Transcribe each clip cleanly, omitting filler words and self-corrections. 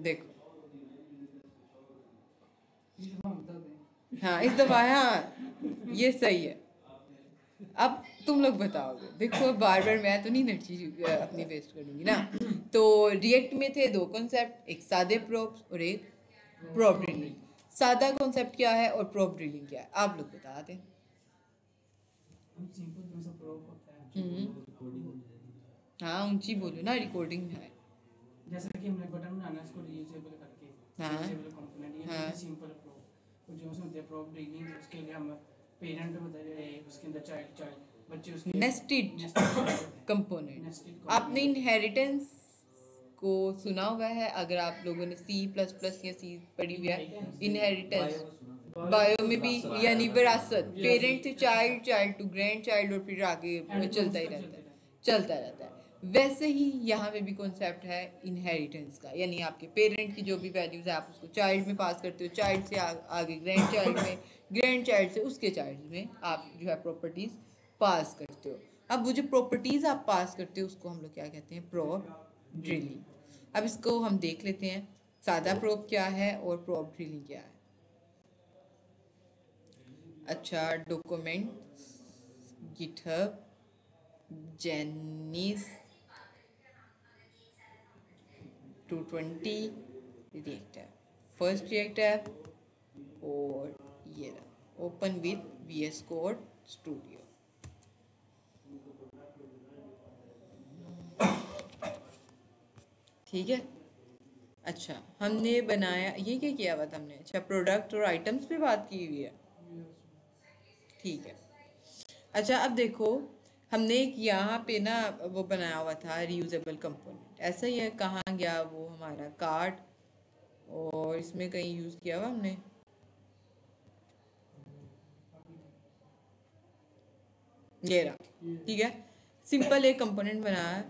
देखो, हाँ इस दफा, हाँ ये सही है। अब तुम लोग बताओगे, देखो बार बार मैं तो नहीं एनर्जी अपनी वेस्ट करूंगी ना। तो रिएक्ट में थे दो कॉन्सेप्ट, एक सादे प्रोब्स और एक प्रोब ड्रिलिंग। सादा कॉन्सेप्ट क्या है और प्रोब ड्रिलिंग क्या है, आप लोग बता दें। हाँ ऊंची बोलो ना, रिकॉर्डिंग है। जैसे कि हमने बटन बनाना है, इसको रीयूजेबल करके, रीयूजेबल कंपोनेंट, ये सिंपल प्रो। और जो उसमें प्रोब ड्रिलिंग, उसके लिए हम पेरेंट बताए, उसके अंदर चाइल्ड चाइल्ड बच्चे, उसके नेस्टेड कंपोनेंट। आपने इनहेरिटेंस को सुना हुआ है, अगर आप लोगों ने C++ या C पढ़ी हुई है। इनहेरिटेंस बायो में भी, यानी विरासत, parent to child, child to grandchild, और फिर आगे चलता ही रहता है, चलता रहता है। वैसे ही यहाँ पे भी कॉन्सेप्ट है इनहेरिटेंस का, यानी आपके पेरेंट की जो भी वैल्यूज है आप उसको चाइल्ड में पास करते हो, चाइल्ड से आगे ग्रैंड चाइल्ड में, ग्रैंड चाइल्ड से उसके चाइल्ड में आप जो है प्रॉपर्टीज पास करते हो। अब वो जो प्रॉपर्टीज आप पास करते हो उसको हम लोग क्या कहते हैं, प्रोब ड्रिलिंग। अब इसको हम देख लेते हैं, सादा प्रोब क्या है और प्रोब ड्रिलिंग क्या है। अच्छा, डॉक्यूमेंट गिटहब जेनिस 220 रिएक्टर, फर्स्ट रिएक्टर, और ये रहा open with VS code studio. ठीक है। अच्छा हमने बनाया, ये क्या किया हुआ था हमने, अच्छा प्रोडक्ट और आइटम्स पे बात की हुई है। ठीक है। अच्छा अब देखो, हमने एक यहाँ पे ना वो बनाया हुआ था रीयूजेबल कंपोनेंट, ऐसा ही है। कहाँ गया वो हमारा कार्ड, और इसमें कहीं यूज़ किया हुआ हमने, ये रहा। ठीक है, सिंपल एक कंपोनेंट बनाया,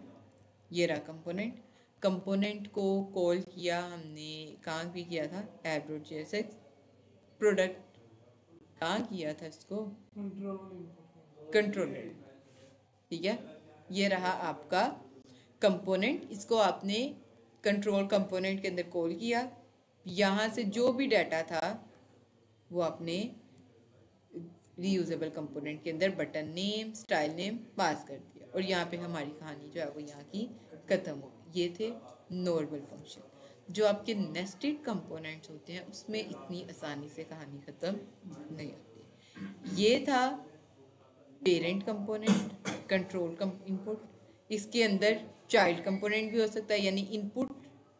ये रहा कंपोनेंट। कंपोनेंट को कॉल किया हमने, कहाँ भी किया था, app.jsx प्रोडक्ट, कहाँ किया था इसको, कंट्रोलर। ठीक है, ये रहा आपका कंपोनेंट, इसको आपने कंट्रोल कंपोनेंट के अंदर कॉल किया। यहाँ से जो भी डाटा था वो आपने रीयूजेबल कंपोनेंट के अंदर बटन नेम, स्टाइल नेम पास कर दिया, और यहाँ पे हमारी कहानी जो है वो यहाँ की ख़त्म हो गई। ये थे नॉर्मल फंक्शन। जो आपके नेस्टेड कंपोनेंट्स होते हैं उसमें इतनी आसानी से कहानी ख़त्म नहीं होती। ये था पेरेंट कंपोनेंट, कंट्रोल इनपुट। इसके अंदर चाइल्ड कंपोनेंट भी हो सकता है, यानी इनपुट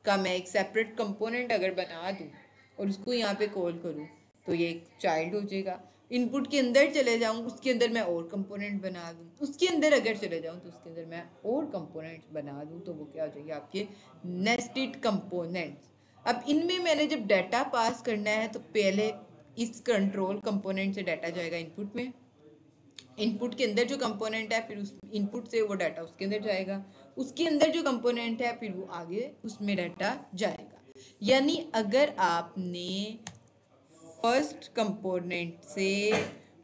का मैं एक सेपरेट कंपोनेंट अगर बना दूँ और उसको यहाँ पे कॉल करूँ तो ये एक चाइल्ड हो जाएगा। इनपुट के अंदर चले जाऊँ, उसके अंदर मैं और कंपोनेंट बना दूँ, उसके अंदर अगर चले जाऊँ तो उसके अंदर मैं और कंपोनेंट्स बना दूँ, तो वो क्या हो जाएगी, आपके नेस्टेड कंपोनेंट्स। अब इनमें मैंने जब डाटा पास करना है तो पहले इस कंट्रोल कंपोनेंट से डाटा जाएगा इनपुट में, इनपुट के अंदर जो कंपोनेंट है फिर उस इनपुट से वो डाटा उसके अंदर जाएगा, उसके अंदर जो कंपोनेंट है फिर वो आगे उसमें डाटा जाएगा। यानी अगर आपने फर्स्ट कंपोनेंट से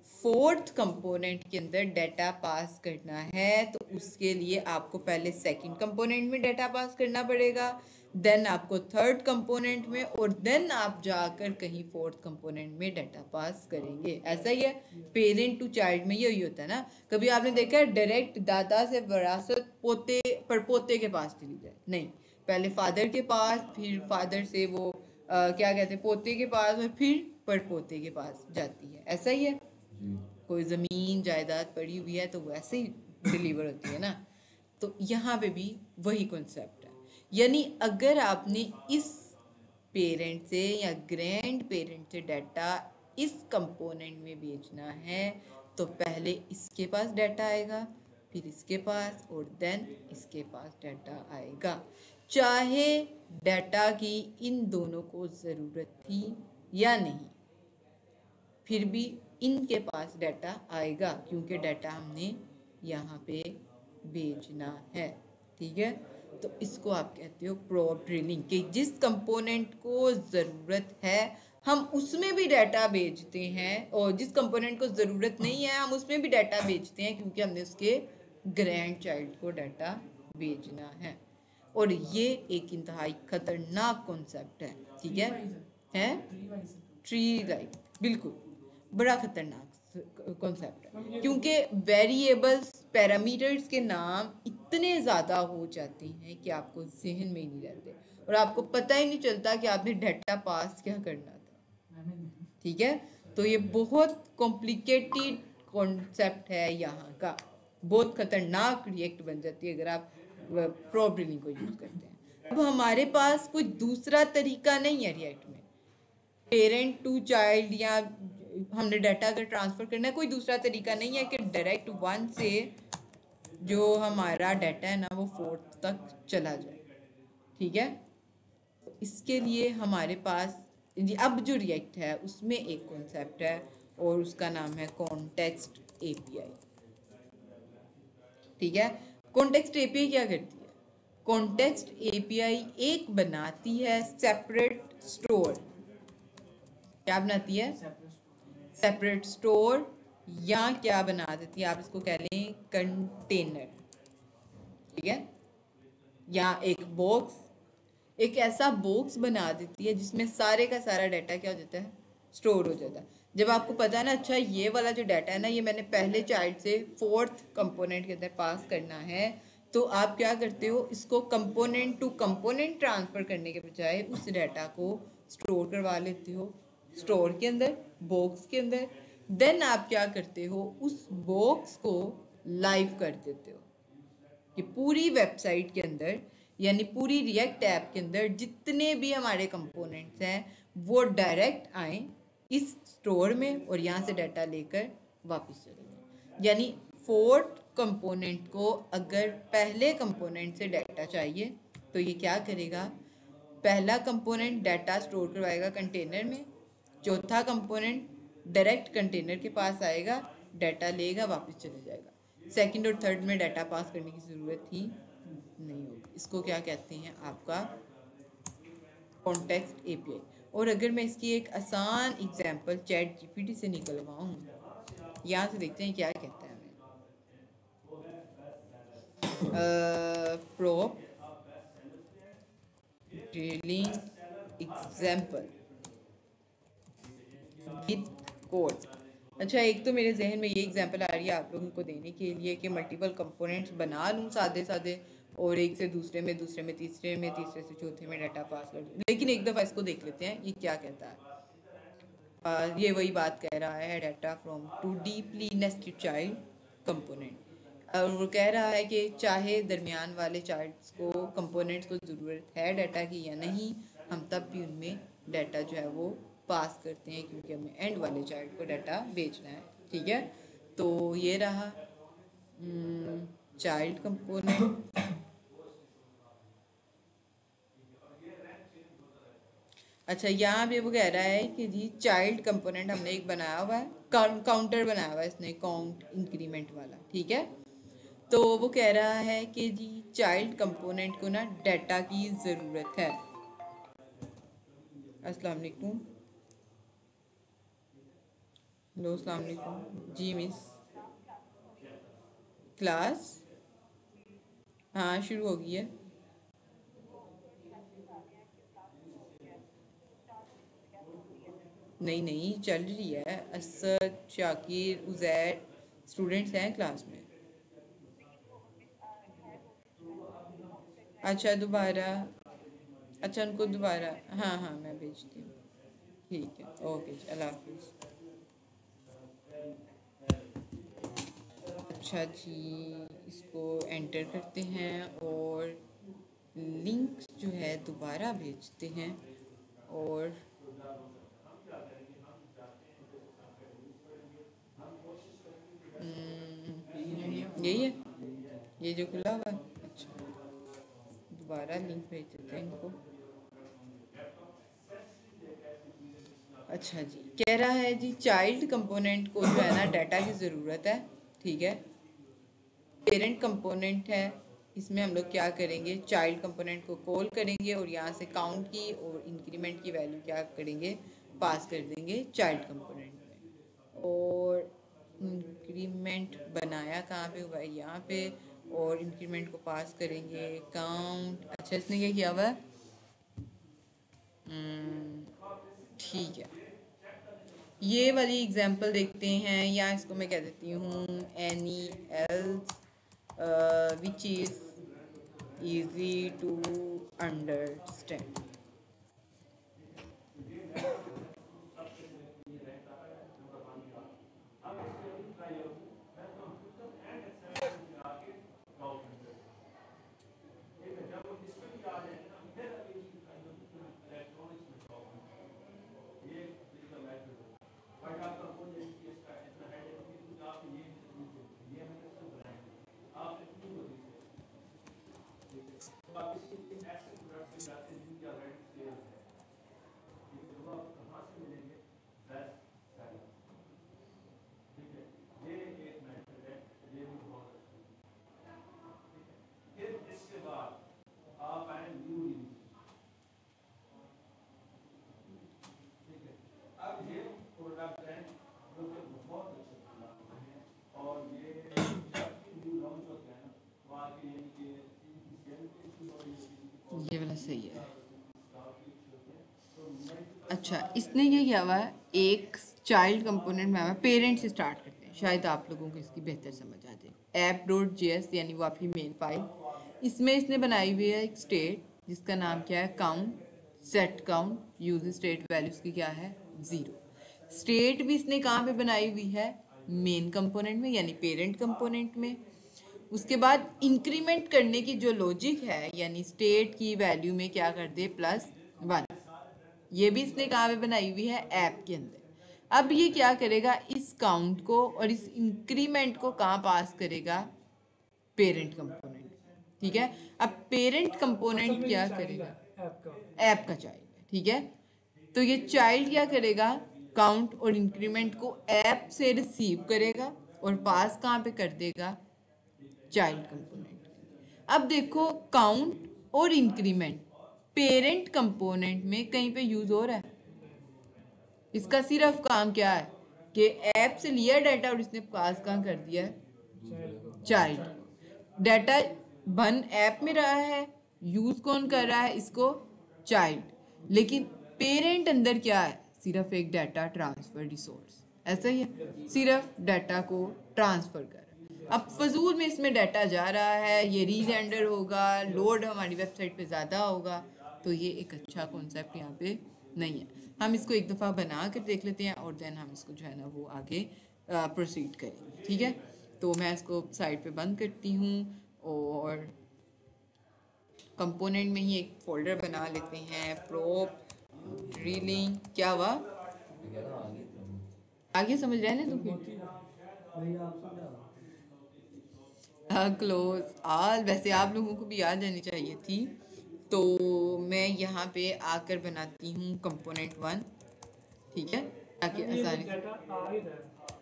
फोर्थ कंपोनेंट के अंदर डाटा पास करना है तो उसके लिए आपको पहले सेकंड कंपोनेंट में डाटा पास करना पड़ेगा, देन आपको थर्ड कंपोनेंट में, और देन आप जाकर कहीं फोर्थ कंपोनेंट में डाटा पास करेंगे। ऐसा ही है पेरेंट टू चाइल्ड में, यही होता है ना। कभी आपने देखा है डायरेक्ट दादा से विरासत पोते पर पोते के पास चली जाए, नहीं, पहले फादर के पास, फिर फादर से वो क्या कहते हैं पोते के पास, और फिर परपोते के पास जाती है। ऐसा ही है, कोई ज़मीन जायदाद पड़ी हुई है तो वो ऐसे ही डिलीवर होती है ना। तो यहाँ पे भी वही कॉन्सेप्ट है, यानी अगर आपने इस पेरेंट से या ग्रैंड पेरेंट से डाटा इस कंपोनेंट में भेजना है तो पहले इसके पास डाटा आएगा, फिर इसके पास, और देन इसके पास डाटा आएगा, चाहे डाटा की इन दोनों को ज़रूरत थी या नहीं, फिर भी इनके पास डाटा आएगा क्योंकि डाटा हमने यहाँ पे भेजना है। ठीक है, तो इसको आप कहते हो प्रोब ड्रिलिंग, कि जिस कंपोनेंट को ज़रूरत है हम उसमें भी डाटा भेजते हैं, और जिस कंपोनेंट को ज़रूरत नहीं है हम उसमें भी डाटा भेजते हैं क्योंकि हमने उसके ग्रैंड चाइल्ड को डाटा भेजना है। और ये एक इंतहाई खतरनाक कॉन्सेप्ट है, ठीक है ट्री लाइक, बिल्कुल बड़ा खतरनाक कॉन्सेप्ट है, क्योंकि वेरिएबल्स पैरामीटर्स के नाम इतने ज़्यादा हो जाते हैं कि आपको जहन में ही नहीं रहते और आपको पता ही नहीं चलता कि आपने डाटा पास क्या करना था, ठीक है। तो ये बहुत कॉम्प्लिकेटेड कॉन्सेप्ट है यहाँ का, बहुत खतरनाक रिएक्ट बन जाती है अगर आप प्रॉब रीलिंग को यूज़ करते हैं। अब हमारे पास कोई दूसरा तरीका नहीं है रिएक्ट में, पेरेंट टू चाइल्ड या हमने डाटा अगर ट्रांसफ़र करना है, कोई दूसरा तरीका नहीं है कि डायरेक्ट 1 से जो हमारा डाटा है ना वो 4 तक चला जाए, ठीक है। इसके लिए हमारे पास अब जो रिएक्ट है उसमें एक कॉन्सेप्ट है और उसका नाम है कॉन्टेक्स्ट एपीआई, ठीक है। कॉन्टेक्स्ट एपीआई क्या करती है? कॉन्टेक्स्ट एपीआई एक बनाती है सेपरेट स्टोर, क्या बनाती है? सेपरेट स्टोर, या क्या बना देती है, आप इसको कह लें कंटेनर, ठीक है। या एक बॉक्स, एक ऐसा बॉक्स बना देती है जिसमें सारे का सारा डाटा क्या हो जाता है, स्टोर हो जाता है। जब आपको पता है ना, अच्छा ये वाला जो डाटा है ना ये मैंने पहले चाइल्ड से 4th कंपोनेंट के अंदर पास करना है, तो आप क्या करते हो, इसको कंपोनेंट टू कंपोनेंट ट्रांसफ़र करने के बजाय उस डाटा को स्टोर करवा लेते हो स्टोर के अंदर, बॉक्स के अंदर। देन आप क्या करते हो, उस बॉक्स को लाइव कर देते हो कि पूरी वेबसाइट के अंदर यानी पूरी रिएक्ट ऐप के अंदर जितने भी हमारे कंपोनेंट्स हैं वो डायरेक्ट आए इस स्टोर में और यहाँ से डाटा लेकर वापस चले जाए। यानी 4th कंपोनेंट को अगर पहले कंपोनेंट से डाटा चाहिए तो ये क्या करेगा, पहला कंपोनेंट डाटा स्टोर करवाएगा कंटेनर में, चौथा कंपोनेंट डायरेक्ट कंटेनर के पास आएगा, डाटा लेगा, वापस चले जाएगा। सेकंड और थर्ड में डाटा पास करने की ज़रूरत ही नहीं होगी। इसको क्या कहते हैं, आपका कॉन्टेक्स्ट एपीआई। और अगर मैं इसकी एक आसान एग्जांपल चैट जीपीटी से निकलवाऊँ, यहाँ से देखते हैं क्या कहता है prop drilling example with code. अच्छा, एक तो मेरे जहन में ये एग्जांपल आ रही है आप लोगों को देने के लिए कि मल्टीपल कंपोनेंट्स बना लूँ सादे सादे और एक से दूसरे में, दूसरे में तीसरे में, तीसरे से चौथे में डाटा पास कर दूँ। लेकिन एक दफ़ा इसको देख लेते हैं ये क्या कहता है। ये वही बात कह रहा है, data from to deeply nested child component. और वो कह रहा है कि चाहे दरमियान वाले चाइल्ड्स को कंपोनेंट्स को ज़रूरत है डाटा की या नहीं, हम तब भी उनमें डाटा जो है वो पास करते हैं क्योंकि हमें एंड वाले चाइल्ड को डाटा भेजना है, ठीक है। तो ये रहा चाइल्ड कंपोनेंट। अच्छा, यहाँ पे वो कह रहा है कि जी चाइल्ड कंपोनेंट हमने एक बनाया हुआ है, काउंटर बनाया हुआ है इसने, काउंट इंक्रीमेंट वाला, ठीक है। तो वो कह रहा है कि जी चाइल्ड कंपोनेंट को ना डाटा की ज़रूरत है। अस्सलाम वालेकुम, हेलो अस्सलाम वालेकुम जी मिस। क्लास हाँ शुरू हो गई है। नहीं नहीं चल रही है, असद, शाकिर, उजैर स्टूडेंट्स हैं क्लास में। अच्छा दोबारा, अच्छा उनको दोबारा, हाँ हाँ मैं भेजती हूँ, ठीक है, ओके अल्लाह हाफिज़। अच्छा जी, इसको एंटर करते हैं और लिंक जो है दोबारा भेजते हैं और यही है ये जो खुला हुआ है। अच्छा दोबारा लिंक भेज देते हैं इनको। अच्छा जी, कह रहा है जी चाइल्ड कंपोनेंट को जो है ना डाटा की ज़रूरत है, ठीक है। पेरेंट कंपोनेंट है, इसमें हम लोग क्या करेंगे, चाइल्ड कंपोनेंट को कॉल करेंगे और यहाँ से काउंट की और इंक्रीमेंट की वैल्यू क्या करेंगे, पास कर देंगे चाइल्ड कंपोनेंट में। और इंक्रीमेंट बनाया कहाँ पे हुआ है, यहाँ पे, और इंक्रीमेंट को पास करेंगे काउंट। अच्छा इसने क्या किया हुआ है? ठीक है, ये वाली एग्जांपल देखते हैं, या इसको मैं कह देती हूँ any else which is easy to understand। ये वाला सही है। अच्छा इसने ये किया हुआ है, एक चाइल्ड कंपोनेंट में पेरेंट से स्टार्ट करते हैं, शायद आप लोगों को इसकी बेहतर समझ आ जाए। app.js यानी वो आपकी मेन फाइल, इसमें इसने बनाई हुई है एक स्टेट जिसका नाम क्या है count, set count, use state values की क्या है 0। स्टेट भी इसने कहाँ पे बनाई हुई है? मेन कंपोनेंट में यानी पेरेंट कंपोनेंट में। उसके बाद इंक्रीमेंट करने की जो लॉजिक है यानी स्टेट की वैल्यू में क्या कर दे +1, ये भी इसने कहाँ पे बनाई हुई है? ऐप के अंदर। अब ये क्या करेगा, इस काउंट को और इस इंक्रीमेंट को कहाँ पास करेगा? Parent component. ठीक है, अब पेरेंट कंपोनेंट क्या करेगा? ऐप का चाइल्ड है। ठीक है, तो ये चाइल्ड क्या करेगा? काउंट और इंक्रीमेंट को ऐप से रिसीव करेगा और पास कहाँ पे कर देगा? Child component. अब देखो काउंट और इंक्रीमेंट पेरेंट कंपोनेंट में कहीं पे यूज हो रहा है? इसका सिर्फ काम क्या है कि ऐप से लिया डाटा और इसने पास कहाँ कर दिया है? चाइल्ड। डाटा बन ऐप में रहा है, यूज कौन कर रहा है इसको? चाइल्ड। लेकिन पेरेंट अंदर क्या है? सिर्फ एक डाटा ट्रांसफर रिसोर्स, ऐसा ही है, सिर्फ डाटा को ट्रांसफर कर। अब फजूल में इसमें डाटा जा रहा है, ये रीजेंडर होगा, लोड हमारी वेबसाइट पे ज़्यादा होगा, तो ये एक अच्छा कॉन्सेप्ट यहाँ पे नहीं है। हम इसको एक दफ़ा बना कर देख लेते हैं और देन हम इसको जो है ना वो आगे प्रोसीड करेंगे। ठीक है, तो मैं इसको साइड पे बंद करती हूँ और कंपोनेंट में ही एक फोल्डर बना लेते हैं, प्रोप ड्रिलिंग। क्या हुआ? आगे समझ रहे हैं ना? तो क्लोज ऑल वैसे आप लोगों को भी याद रहनी चाहिए थी, तो मैं यहाँ पे आकर बनाती हूँ कंपोनेंट 1। ठीक है, ताकि आसानी से।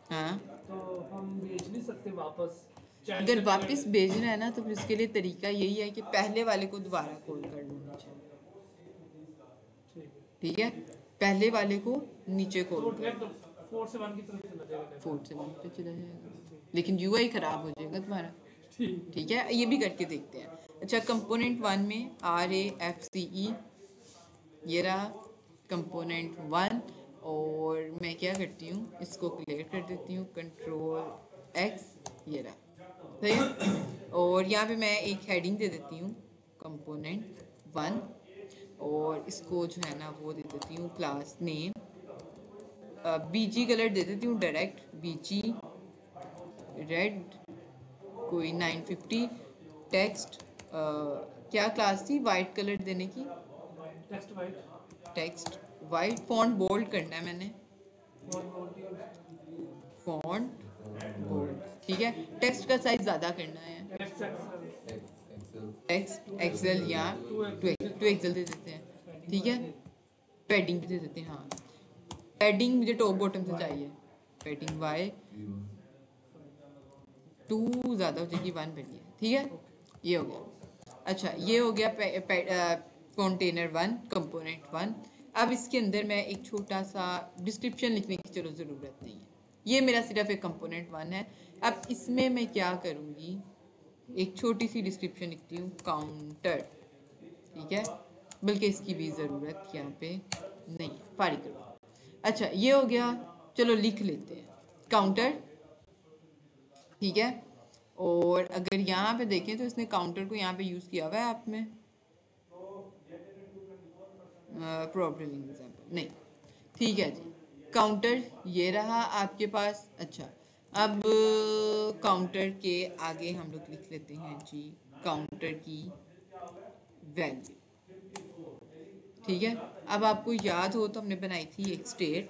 हाँ, तो हम भेज नहीं सकते वापस? अगर वापस भेजना है ना तो फिर उसके लिए तरीका यही है कि पहले वाले को दोबारा कॉल कर लेना चाहिए। ठीक है, पहले वाले को नीचे कॉल कर, 4 से 1 की तरफ चला जाएगा, 4 से 1 पे चला जाएगा, लेकिन यूआई खराब हो जाएगा तुम्हारा। ठीक है, ये भी करके देखते हैं। अच्छा, कंपोनेंट 1 में RAFCE ये रहा कंपोनेंट 1, और मैं क्या करती हूँ इसको क्लियर कर देती हूँ, Ctrl+X, ये रहा सही है। और यहाँ पे मैं एक हेडिंग दे देती हूँ कंपोनेंट 1, और इसको जो है ना वो दे देती हूँ क्लास नेम, BG कलर दे देती हूँ डायरेक्ट, BG रेड कोई 950। टेक्स्ट क्या क्लास थी वाइट कलर देने की? टेक्स्ट वाइट, फॉन्ट बोल्ड करना है मैंने, फॉन्ट बोल्ड। ठीक है, टेक्स्ट का साइज ज़्यादा करना है, टेक्स्ट एक्सेल या 2 एक्सेल दे देते हैं। ठीक है, पैडिंग भी दे देते हैं। हाँ, पैडिंग मुझे टॉप बॉटम से चाहिए, पैडिंग वाई 2 ज़्यादा हो जाएगी, 1 बढ़िए। ठीक है, ये हो गया। अच्छा, ये हो गया कंटेनर 1 कंपोनेंट 1। अब इसके अंदर मैं एक छोटा सा डिस्क्रिप्शन लिखने की चलो ज़रूरत नहीं है, ये मेरा सिर्फ एक कंपोनेंट 1 है। अब इसमें मैं क्या करूँगी, एक छोटी सी डिस्क्रिप्शन लिखती हूँ काउंटर, ठीक है, बल्कि इसकी भी ज़रूरत यहाँ पे नहीं है, फारिग करो। अच्छा ये हो गया, चलो लिख लेते हैं काउंटर, ठीक है। और अगर यहाँ पे देखें तो इसने काउंटर को यहाँ पे यूज़ किया हुआ है आप में, प्रोबेबली एग्जाम्पल नहीं, ठीक है जी। काउंटर ये रहा आपके पास। अच्छा अब काउंटर के आगे हम लोग लिख लेते हैं जी काउंटर की वैल्यू, ठीक है। अब आपको याद हो तो हमने बनाई थी एक स्टेट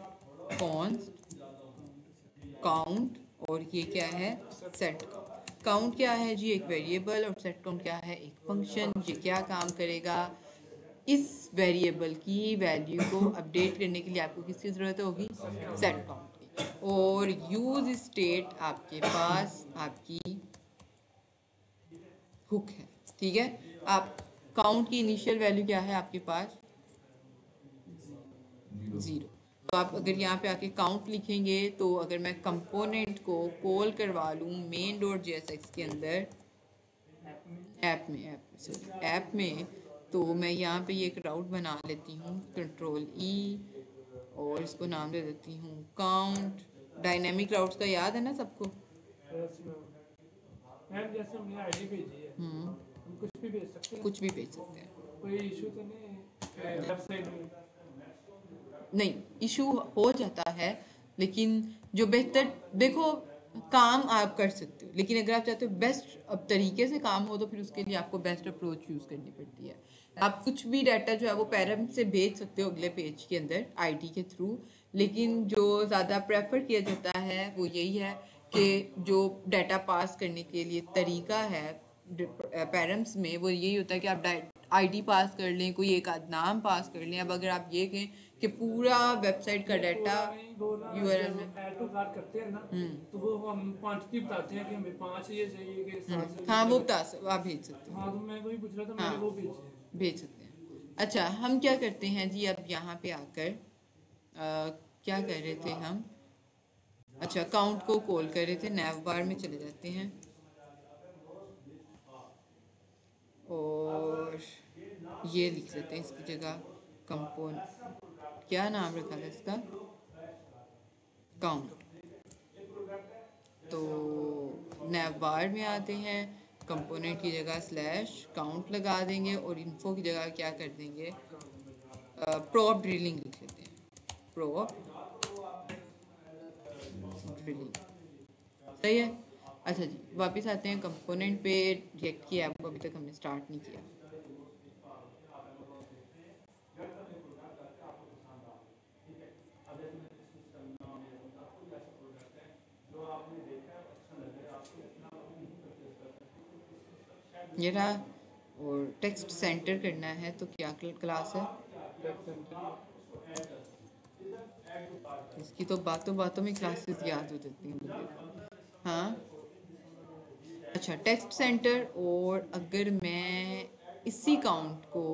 कॉन्स्ट काउंट, और ये क्या है सेट काउंट। काउंट क्या है जी एक वेरिएबल, और सेट काउंट क्या है एक फंक्शन। ये क्या काम करेगा, इस वेरिएबल की वैल्यू को अपडेट करने के लिए आपको किसकी ज़रूरत होगी, सेट काउंट की। और यूज स्टेट आपके पास आपकी हुक है, ठीक है। आप काउंट की इनिशियल वैल्यू क्या है आपके पास, 0। तो आप अगर यहाँ पे आके काउंट लिखेंगे तो अगर मैं कंपोनेंट को कॉल करवा लूँ मेन डॉट JSX के अंदर ऐप में तो मैं यहाँ पे ये एक राउट बना लेती हूँ कंट्रोल ई, और इसको नाम दे देती हूँ काउंट। डायनेमिक राउट्स का याद है ना सबको, मैम जैसे हमने आईडी भेजी है, हम कुछ भी भेज सकते हैं, कुछ भी भेज सकते हैं, कोई इशू तो नहीं वेबसाइट में? नहीं इशू हो जाता है, लेकिन जो बेहतर देखो काम आप कर सकते हो, लेकिन अगर आप चाहते हो बेस्ट अब तरीके से काम हो तो फिर उसके लिए आपको बेस्ट अप्रोच यूज़ करनी पड़ती है। आप कुछ भी डाटा जो है वो पैरम से भेज सकते हो अगले पेज के अंदर आईडी के थ्रू, लेकिन जो ज़्यादा प्रेफर किया जाता है वो यही है कि जो डाटा पास करने के लिए तरीका है पैरम्स में वो यही होता है कि आप आईडी पास कर लें, कोई एक आध नाम पास कर लें। अब अगर आप ये कहें कि पूरा वेबसाइट का डाटा यूआरएल में ऐड टू कार्ट करते हैं ना, तो वो हम क्वांटिटी बताते हैं कि हमें 5 ये चाहिए कि 7 चाहिए। हाँ वो बता आप भेज सकते हो, हाँ तो मैं वही पूछ रहा था, हाँ मैंने वो भेजे भेज सकते हैं। अच्छा हम क्या करते हैं जी अब यहाँ पे आकर क्या कर रहे थे हम, अच्छा काउंट को कॉल कर रहे थे, नैव बार में चले जाते हैं और ये लिख लेते हैं इसकी जगह कंपोन, क्या नाम रखा था इसका, काउंट। तो नैव बार में आते हैं, कंपोनेंट की जगह स्लैश काउंट लगा देंगे और इन्फो की जगह क्या कर देंगे प्रोप ड्रिलिंग लिख लेते हैं, प्रोप ड्रिलिंग, सही है। अच्छा जी वापस आते हैं कंपोनेंट पे, रिएक्ट की ऐप को अभी तक हमने स्टार्ट नहीं किया। ये रहा, और टेक्स्ट सेंटर करना है तो क्या क्लास है इसकी, तो बातों बातों में क्लासेस याद हो जाती हैं मुझे। हाँ अच्छा टेक्स्ट सेंटर, और अगर मैं इसी काउंट को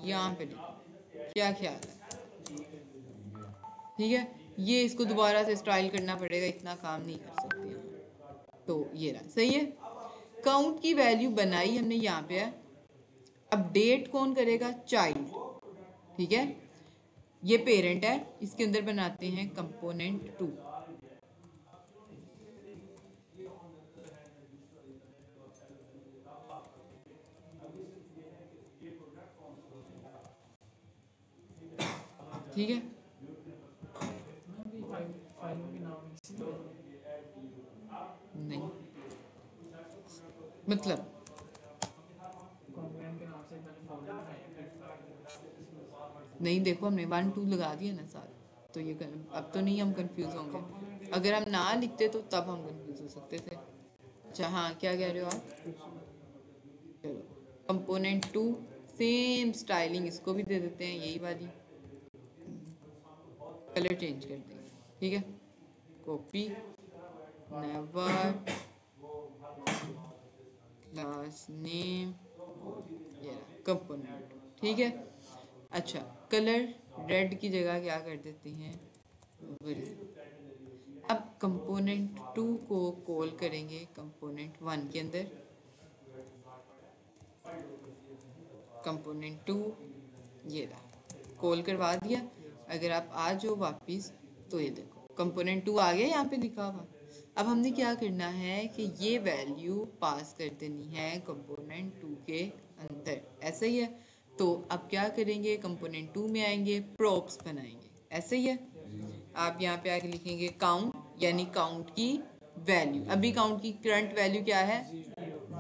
यहाँ पे लिखूं क्या ख्याल है, ठीक है। ये इसको दोबारा से स्टाइल करना पड़ेगा, इतना काम नहीं कर सकते हम। तो ये रहा सही है, काउंट की वैल्यू बनाई हमने यहाँ पे है। अपडेट कौन करेगा, चाइल्ड, ठीक है। ये पेरेंट है, इसके अंदर बनाते हैं कंपोनेंट 2, ठीक है। नहीं मतलब नहीं देखो हमने 1 2 लगा दिया ना साथ, तो ये अब तो नहीं हम कंफ्यूज होंगे, अगर हम ना लिखते तो तब हम कंफ्यूज हो सकते थे। अच्छा हाँ क्या कह रहे हो आप, चलो कंपोनेंट 2 सेम स्टाइलिंग इसको भी दे देते हैं, यही वाली कलर चेंज कर देंगे, ठीक है। कॉपी नेवर क्लास नेम ये कंपोनेंट, ठीक है। अच्छा कलर रेड की जगह क्या कर देते हैं, अब कंपोनेंट 2 को कॉल करेंगे कंपोनेंट 1 के अंदर। कंपोनेंट 2 ये रहा, कॉल करवा दिया। अगर आप आ जाओ वापस तो ये देखो कंपोनेंट 2 आ गया यहाँ पे लिखा हुआ। अब हमने क्या करना है कि ये वैल्यू पास कर देनी है कंपोनेंट 2 के अंदर, ऐसा ही है। तो अब क्या करेंगे, कंपोनेंट 2 में आएंगे, प्रॉप्स बनाएंगे, ऐसे ही है। आप यहाँ पे आके लिखेंगे काउंट, यानी काउंट की वैल्यू। अभी काउंट की करंट वैल्यू क्या है,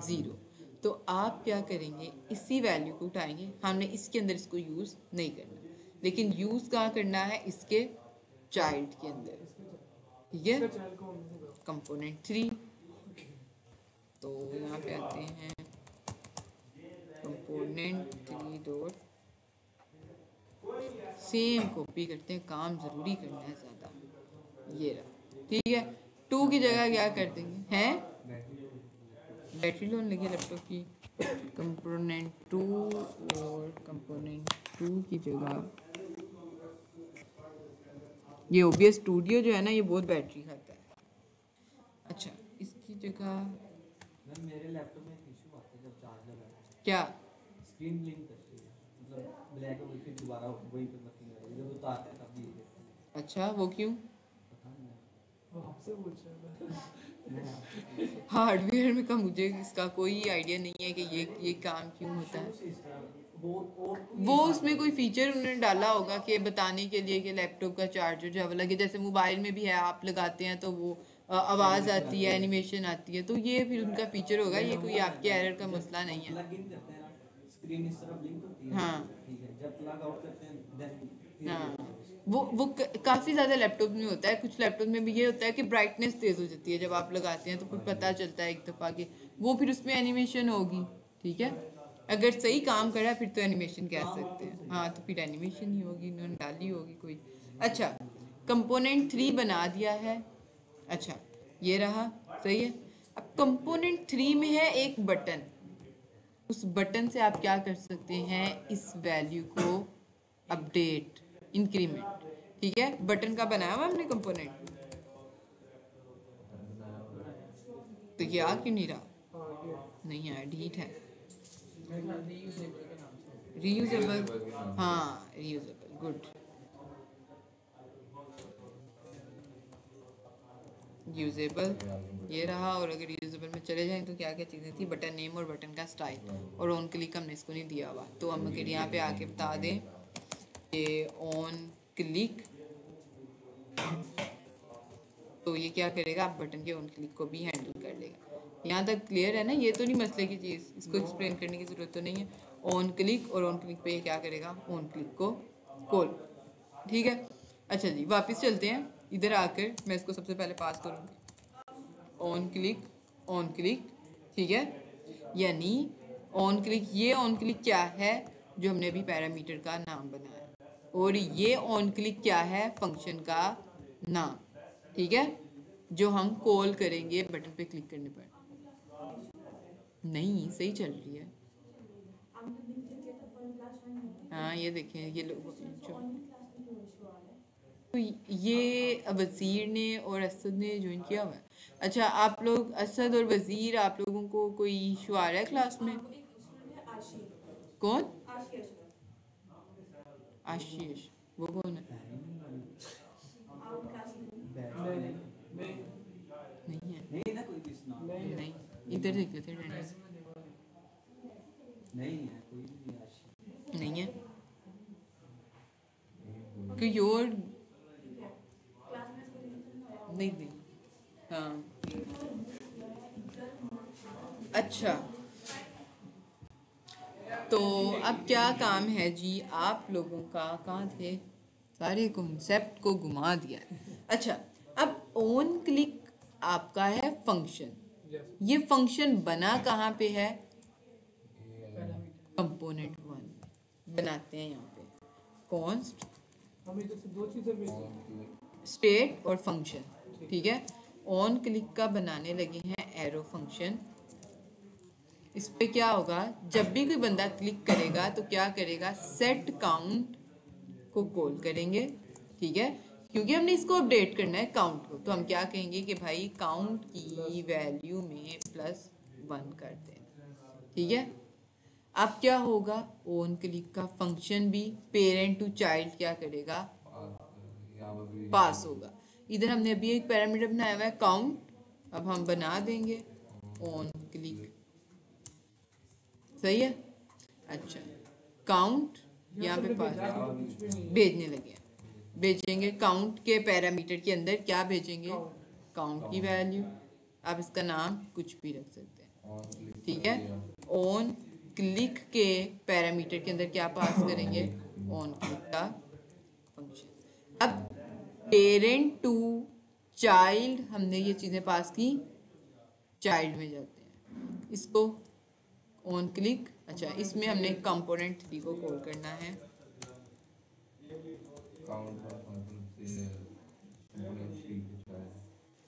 0। तो आप क्या करेंगे, इसी वैल्यू को उठाएंगे। हमने इसके अंदर इसको यूज नहीं करना, लेकिन यूज कहाँ करना है, इसके चाइल्ड के अंदर, ठीक है, कंपोनेंट 3। तो यहाँ पे आते हैं कंपोनेंट 3 डॉट, सेम कॉपी करते हैं, काम जरूरी करना है ज्यादा, ये रहा, ठीक है। 2 की जगह क्या कर देंगे, हैं बैटरी लोन लगी लैपटॉप की। कंपोनेंट 2 और कंपोनेंट 2 की जगह ये OBS स्टूडियो जो है ना, ये बहुत बैटरी खाता है। अच्छा, इसकी जगह मेरे लैपटॉप में इशू आता है जब चार्ज लगाते क्या, स्क्रीन ब्लिंक करती है, मतलब ब्लैक हो गई फिर दोबारा वही पे वर्किंग कर रही है, जब उतारते हैं तब भी। अच्छा वो क्यों, पता नहीं वो आपसे पूछ रहा था। हार्डवेयर में का मुझे इसका कोई आइडिया नहीं है कि ये काम क्यों होता है। वो उसमें कोई फीचर उन्होंने डाला होगा कि बताने के लिए कि लैपटॉप का चार्जर जो है लगे, जैसे मोबाइल में भी है, आप लगाते हैं तो वो आवाज़ आती है, एनिमेशन आती है, तो ये फिर उनका फीचर होगा, ये कोई आपके एरर का मसला नहीं है। प्लग इन करते हैं ना, स्क्रीन इस तरह ब्लिंक होती है, हाँ ठीक है, जब प्लग आउट करते हैं देन हाँ, वो काफ़ी ज़्यादा लैपटॉप में होता है। कुछ लैपटॉप में भी ये होता है कि ब्राइटनेस तेज़ हो जाती है जब आप लगाते हैं, तो फिर पता चलता है एक दफ़ा कि वो फिर उसमें एनिमेशन होगी, ठीक है। अगर सही काम करा फिर तो एनिमेशन कह सकते हैं, हाँ तो फिर एनिमेशन ही होगी, इन्होंने डाली होगी कोई। अच्छा, कंपोनेंट 3 बना दिया है। अच्छा, ये रहा, सही है। अब कंपोनेंट 3 में है एक बटन, उस बटन से आप क्या कर सकते हैं, इस वैल्यू को अपडेट, इंक्रीमेंट, ठीक है। बटन का बनाया हुआ हमने कंपोनेंट, तो ये आ क्यों नहीं रहा, नहीं है, डिलीट है, रीयूजेबल, हाँ रीयूजेबल, गुड, यूजेबल ये रहा। और अगर यूजेबल में चले जाएं तो क्या क्या चीज़ें थी, बटन नेम और बटन का स्टाइल, और ऑन क्लिक हमने इसको नहीं दिया हुआ, तो हम अगर यहाँ पे आके बता दें कि ऑन क्लिक, तो ये क्या करेगा, आप बटन के ऑन क्लिक को भी हैंडल कर लेगा। यहाँ तक क्लियर है ना, ये तो नहीं मसले की चीज़, इसको एक्सप्लेन करने की ज़रूरत तो नहीं है। ऑन क्लिक, और ऑन क्लिक पे ये क्या करेगा, ऑन क्लिक को कॉल, ठीक है। अच्छा जी, वापस चलते हैं, इधर आकर मैं इसको सबसे पहले पास करूँगी ऑन क्लिक, ऑन क्लिक, ठीक है। यानी ऑन क्लिक, ये ऑन क्लिक क्या है, जो हमने अभी पैरामीटर का नाम बनाया, और ये ऑन क्लिक क्या है, फंक्शन का नाम, ठीक है, जो हम कॉल करेंगे बटन पे क्लिक करने पर। नहीं, सही चल रही है, हाँ ये देखें, ये लोग तो ये वज़ीर ने और असद ने ज्वाइन किया हुआ है। अच्छा, आप लोग असद और वज़ीर, आप लोगों को कोई इशू आ रहा है क्लास में, कौन, आशीष, वो कौन है, नहीं है, नहीं ना कोई किस नाम नहीं, इधर देख लेते हैं, नहीं है कोई भी आशी नहीं है, कोई और नहीं, नहीं, हाँ, अच्छा। तो अब क्या काम है जी आप लोगों का, कहाँ थे, सारे कॉन्सेप्ट को घुमा दिया। अच्छा, अब ऑन क्लिक आपका है फंक्शन, ये फंक्शन बना कहाँ पे है, कंपोनेंट 1 बनाते हैं यहाँ पे, कॉन्स्ट हम इधर से दो चीजें स्टेट और फंक्शन, ठीक है। ऑन क्लिक का बनाने लगे हैं एरो फंक्शन। इस पे क्या होगा, जब भी कोई बंदा क्लिक करेगा तो क्या करेगा, सेट काउंट को कॉल करेंगे, ठीक है। क्योंकि हमने इसको अपडेट करना है काउंट को, तो हम क्या कहेंगे कि भाई काउंट की वैल्यू में +1 कर दें। ठीक है, अब क्या होगा, ऑन क्लिक का फंक्शन भी पेरेंट टू चाइल्ड क्या करेगा, पास होगा। इधर हमने अभी एक पैरामीटर बनाया हुआ है काउंट, अब हम बना देंगे ऑन क्लिक। सही है, अच्छा काउंट यहाँ पे पास भेजने लगे हैं, भेजेंगे काउंट के पैरामीटर के अंदर क्या भेजेंगे, काउंट की वैल्यू। आप इसका नाम कुछ भी रख सकते हैं। ठीक है, ऑन क्लिक के पैरामीटर के अंदर क्या पास करेंगे, ऑन क्लिक का फंक्शन। अब पेरेंट टू चाइल्ड हमने ये चीज़ें पास की, चाइल्ड में जाते हैं इसको ऑन क्लिक। अच्छा, इसमें हमने कंपोनेंट 3 को कॉल करना है।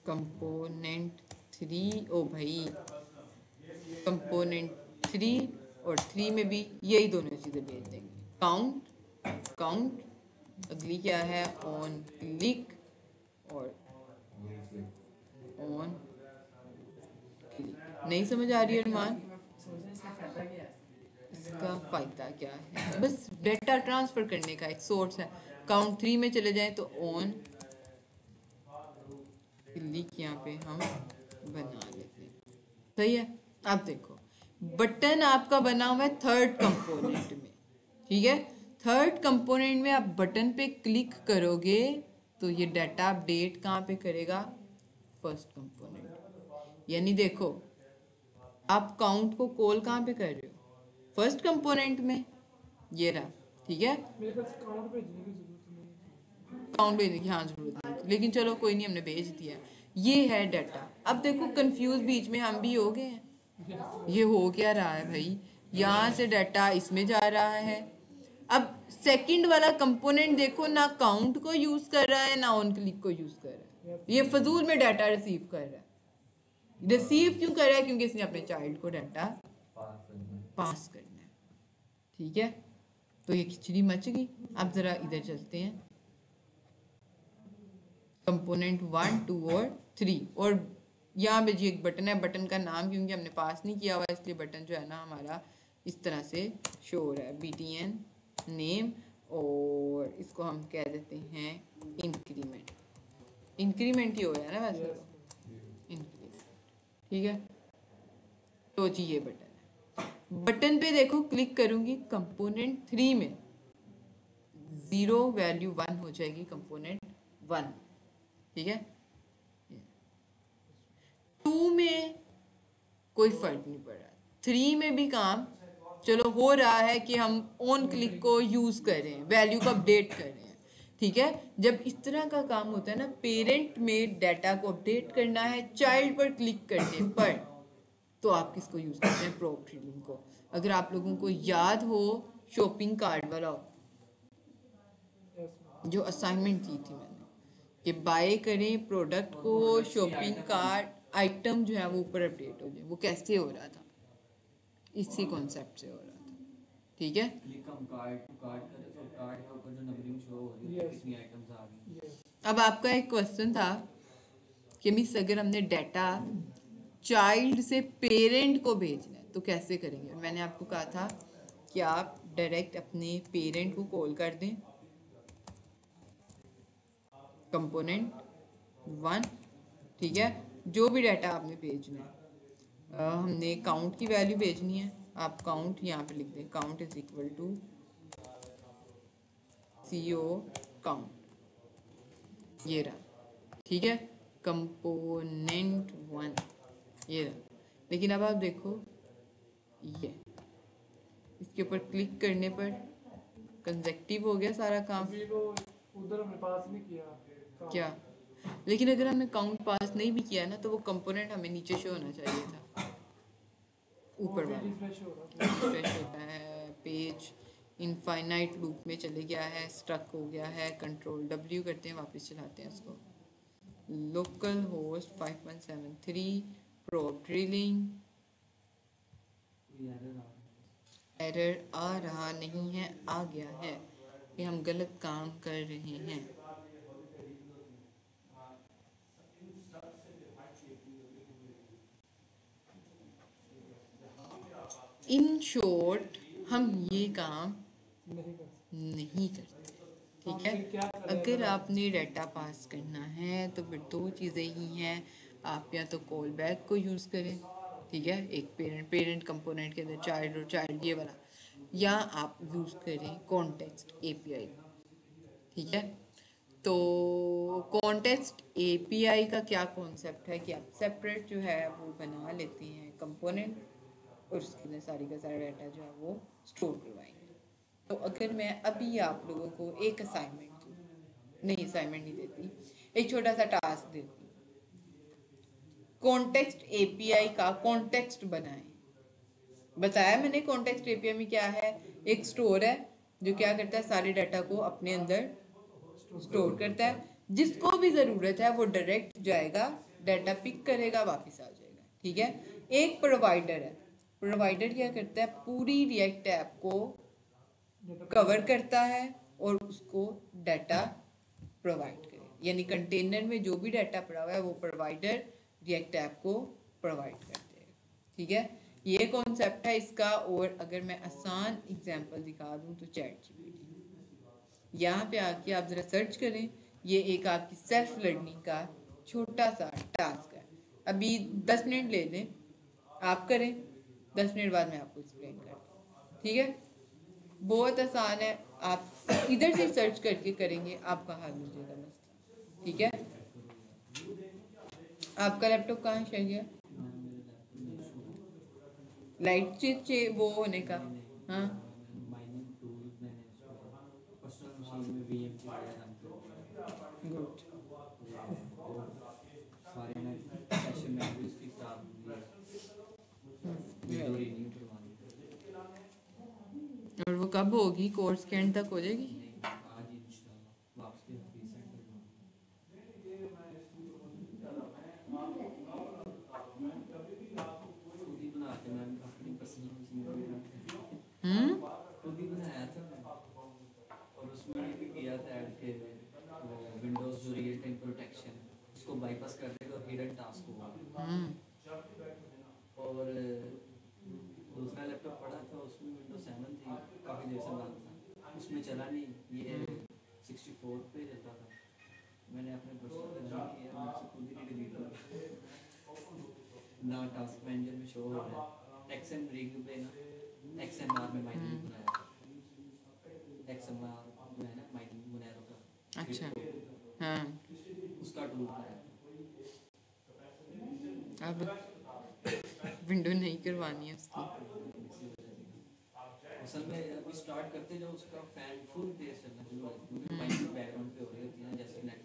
कंपोनेंट 3, ओ भाई कंपोनेंट 3 और 3 में भी यही दोनों चीज़ें भेज देंगे, काउंट अगली क्या है, ऑन क्लिक और ऑन क्लिक। नहीं समझ आ रही है अरमान, इसका फ़ायदा क्या है, बस डेटा ट्रांसफ़र करने का एक सोर्स है। काउंट 3 में चले जाएं तो ऑन क्लिक यहाँ पे हम बना लेते हैं। सही है, अब देखो बटन आपका बना हुआ है थर्ड कंपोनेंट में। ठीक है, थर्ड कंपोनेंट में आप बटन पे क्लिक करोगे तो ये डाटा अपडेट कहाँ पे करेगा, फर्स्ट कंपोनेंट। यानी देखो आप काउंट को कॉल कहाँ पे कर रहे हो, फर्स्ट कंपोनेंट में, ये रहा। ठीक है, काउंट भेजने की हाँ जरूरत नहीं थी, लेकिन चलो कोई नहीं, हमने भेज दिया। ये है डाटा। अब देखो कंफ्यूज बीच में हम भी हो गए हैं, ये हो क्या रहा है भाई, यहाँ से डाटा इसमें जा रहा है। अब सेकंड वाला कंपोनेंट देखो ना काउंट को यूज कर रहा है ना ऑन क्लिक को यूज कर रहा है, ये फजूल में डाटा रिसीव कर रहा है। रिसीव क्यों कर रहा है, क्योंकि इसने अपने चाइल्ड को डाटा पास करना है। ठीक है, तो ये खिचड़ी मच गई। अब जरा इधर चलते हैं, कंपोनेंट 1, 2 और 3, और यहाँ पे जी एक बटन है, बटन का नाम क्योंकि हमने पास नहीं किया हुआ इसलिए बटन जो है ना हमारा इस तरह से शो हो रहा है, BTN नेम, और इसको हम कह देते हैं इंक्रीमेंट। इंक्रीमेंट ही हो रहा है ना वैसे, इंक्रीमेंट। ठीक है, तो जी ये बटन है। बटन पे देखो क्लिक करूंगी कंपोनेंट 3 में 0 वैल्यू 1 हो जाएगी कंपोनेंट 1। ठीक है, 2 में कोई फर्क नहीं पड़ रहा, 3 में भी काम चलो हो रहा है कि हम ऑन क्लिक को यूज कर रहे हैं, वैल्यू को अपडेट कर रहे हैं। ठीक है, जब इस तरह का काम होता है ना, पेरेंट में डाटा को अपडेट करना है चाइल्ड पर क्लिक करने पर, तो आप किसको यूज करते हैं, प्रोप ट्रिमिंग को। अगर आप लोगों को याद हो शॉपिंग कार्ड वाला जो असाइनमेंट की थी मैंने, कि बाय करें प्रोडक्ट को, शॉपिंग कार्ट आइटम जो है वो ऊपर अपडेट हो जाए, वो कैसे हो रहा था, इसी कॉन्सेप्ट से हो रहा था। ठीक है, अब आपका एक क्वेश्चन था कि मिस अगर हमने डाटा चाइल्ड से पेरेंट को भेजना है तो कैसे करेंगे। मैंने आपको कहा था कि आप डायरेक्ट अपने पेरेंट को कॉल कर दें, कंपोनेंट 1। ठीक है, जो भी डाटा आपने भेजना है, हमने काउंट की वैल्यू भेजनी है, आप काउंट यहाँ पे लिख दें, count is equal to CO count, ये रहा। ठीक है, कंपोनेंट 1 ये रहा। लेकिन अब आप देखो ये इसके ऊपर क्लिक करने पर कंजेक्टिव हो गया सारा काम, उधर हमने पास नहीं किया क्या। लेकिन अगर हमने काउंट पास नहीं भी किया ना तो वो कंपोनेंट हमें नीचे शो होना चाहिए था, ऊपर वाला रिफ्रेश होता है, पेज इनफाइनाइट लूप में चले गया है, स्ट्रक हो गया है, कंट्रोल W करते हैं, वापस चलाते हैं उसको। Local host 5173 prop drilling, error आ रहा नहीं है, आ गया है कि हम गलत काम कर रहे हैं। इन शॉर्ट हम ये काम नहीं करते, ठीक है। अगर आपने डाटा पास करना है तो फिर दो चीज़ें ही हैं, आप या तो कॉल बैक को यूज़ करें, ठीक है, एक पेरेंट कंपोनेंट के अंदर चाइल्ड और चाइल्ड ये वाला, या आप यूज़ करें कॉन्टेक्स्ट एपीआई, ठीक है। तो कॉन्टेक्स्ट एपीआई का क्या कॉन्सेप्ट है कि आप सेपरेट जो है वो बना लेते हैं कंपोनेंट और उसके अंदर सारी का सारा डाटा जो है वो स्टोर करवाएंगे। तो अगर मैं अभी आप लोगों को एक असाइनमेंट दूँ, नहीं असाइनमेंट नहीं देती, एक छोटा सा टास्क देती, कॉन्टेक्स्ट एपीआई का कॉन्टेक्स्ट बनाएं। बताया मैंने कॉन्टेक्स्ट एपीआई में क्या है, एक स्टोर है जो क्या करता है सारे डाटा को अपने अंदर स्टोर करता है, जिसको भी ज़रूरत है वो डायरेक्ट जाएगा, डाटा पिक करेगा, वापस आ जाएगा, ठीक है। एक प्रोवाइडर है, प्रोवाइडर क्या करता है पूरी रिएक्ट ऐप को कवर करता है और उसको डाटा प्रोवाइड करे, यानी कंटेनर में जो भी डाटा पड़ा हुआ है वो प्रोवाइडर रिएक्ट ऐप को प्रोवाइड कर देगा, ठीक है। ये कॉन्सेप्ट है इसका। और अगर मैं आसान एग्जांपल दिखा दूं तो चैट जीपीटी, यहाँ पे आके आप ज़रा सर्च करें, ये एक आपकी सेल्फ लर्निंग का छोटा सा टास्क है। अभी 10 मिनट ले लें, आप करें, 10 मिनट बाद मैं आपको एक्सप्लेन करता हूँ, ठीक है। बहुत आसान है, आप इधर से सर्च करके करेंगे आपका हल हो जाएगा मसला, ठीक है। आपका लैपटॉप कहाँ चल गया, लाइट चे वो होने का, हाँ गुड। और वो कब होगी, कोर्स के एंड तक हो जाएगी? खुद ही बनाया था और उसमें भी किया था ऐड के विंडोज जो रियल टाइम प्रोटेक्शन उसको बाईपास कर देगा और हिडन टास्क होगा। और दूसरा लैपटॉप पड़ा था उसमें विंडोज 7 थी, काफ़ी देर से बंद था, उसमें चला नहीं, ये 64 पे चलता था। मैंने अपने पर्सनल में नहीं किया, मुझसे खुद ही डिलीट हो ना, टास्क मैनेजर में शो हो रहा है एक्सएम रिव्यू पे ना, एक्सएमआर में माइनिंग बनाया था, एक्सएमआर जो है ना माइनिंग मोनेरो का, अच्छा, हाँ। उसका टूल बनाया था। अब विंडो नहीं करवानी है उसकी, असल में अभी स्टार्ट करते जो उसका फैन फुल तेज चलना शुरू हो जाता है क्योंकि माइनिंग बैकग्राउंड पे हो रही होती है ना, जैसे नेट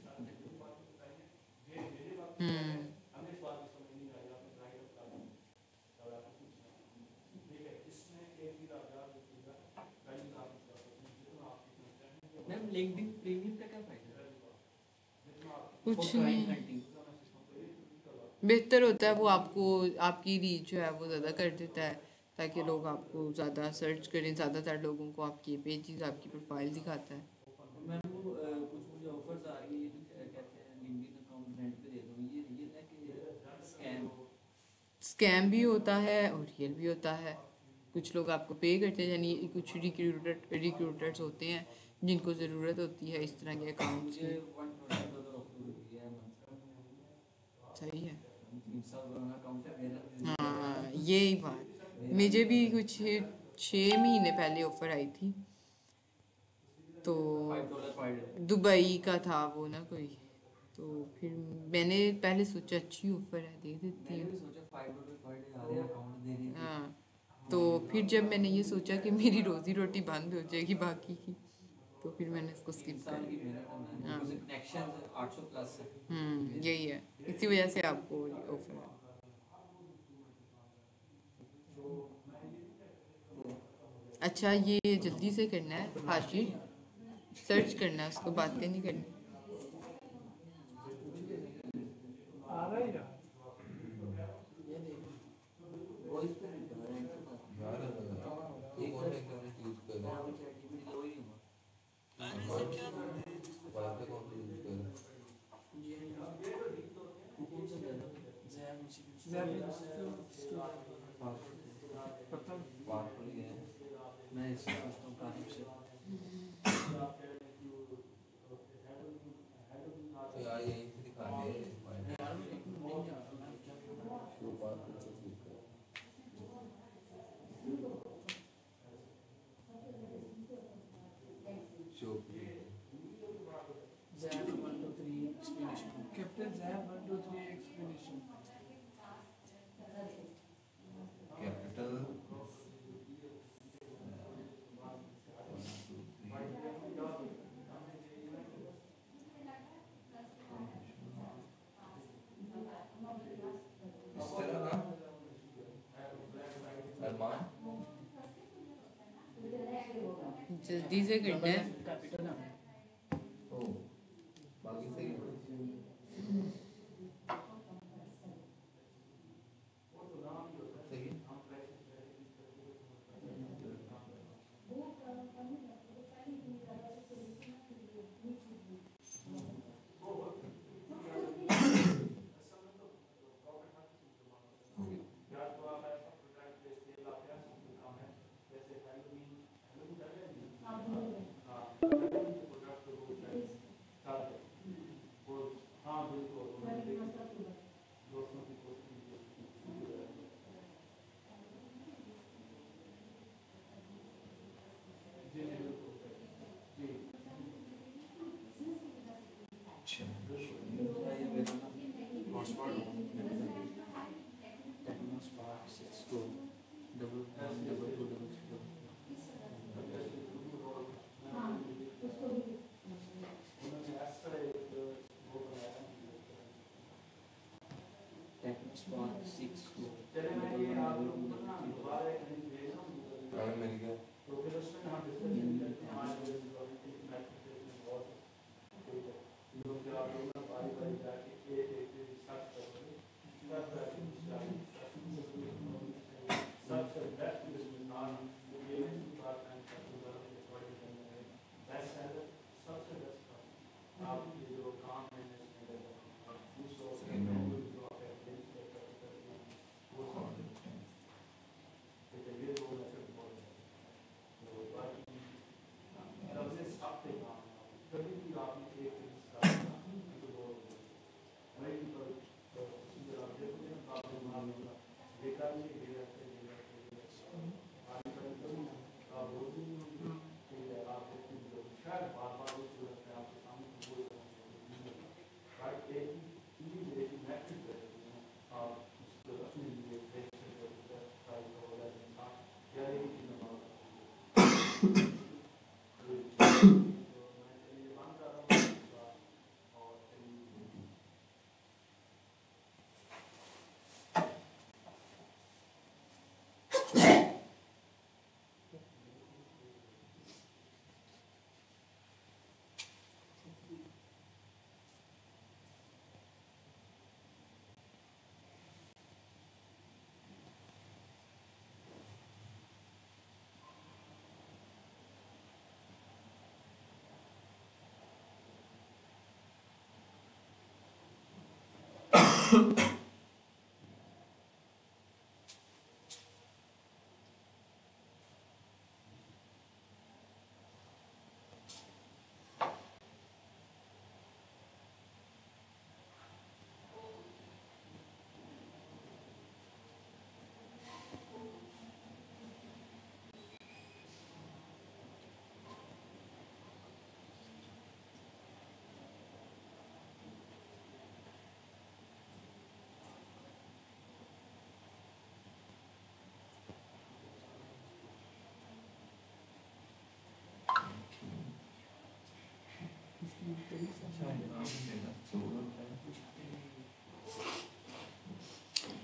मैम लिंक्डइन प्रीमियम का क्या फायदा है? कुछ नहीं, बेहतर होता है वो, आपको आपकी रीच जो है वो ज़्यादा कर देता है ताकि लोग आपको ज़्यादा सर्च करें, ज़्यादातर लोगों को आपकी पेजेस आपकी प्रोफाइल दिखाता है। मैम वो कुछ मुझे ऑफर्स आ रही है जो कहते हैं लिंक्डइन अकाउंट रेंट पे दे दो, ये रियल है कि स्कैम भी होता है और रियल भी होता है। कुछ लोग आपको पे करते हैं, यानी कुछ रिक्रूटर्स होते हैं जिनको ज़रूरत होती है इस तरह के अकाउंट्स की। सही है, हाँ यही बात, मुझे भी कुछ 6 महीने पहले ऑफर आई थी, तो दुबई का था वो ना कोई, तो फिर मैंने पहले सोचा अच्छी ऑफर है दे देती हूँ, हाँ। तो फिर जब मैंने ये सोचा कि मेरी रोजी रोटी बंद हो जाएगी बाकी की, तो फिर मैंने इसको स्किप कर दिया। हाँ यही है, इसी वजह से आपको ऑफर है। अच्छा ये जल्दी से करना है हाशी, सर्च करना है उसको, बातें नहीं करनी। Zap 1 2 3 explanation. Captain Zap 1 2 3 explanation. Capital इस तरह ना अरमान जल्दी से करना है। कैपिटल नाम है। ओ बाकी सही है। सही है। Technospark 6 double 1 2 Technospark 6 अरे मिल गया।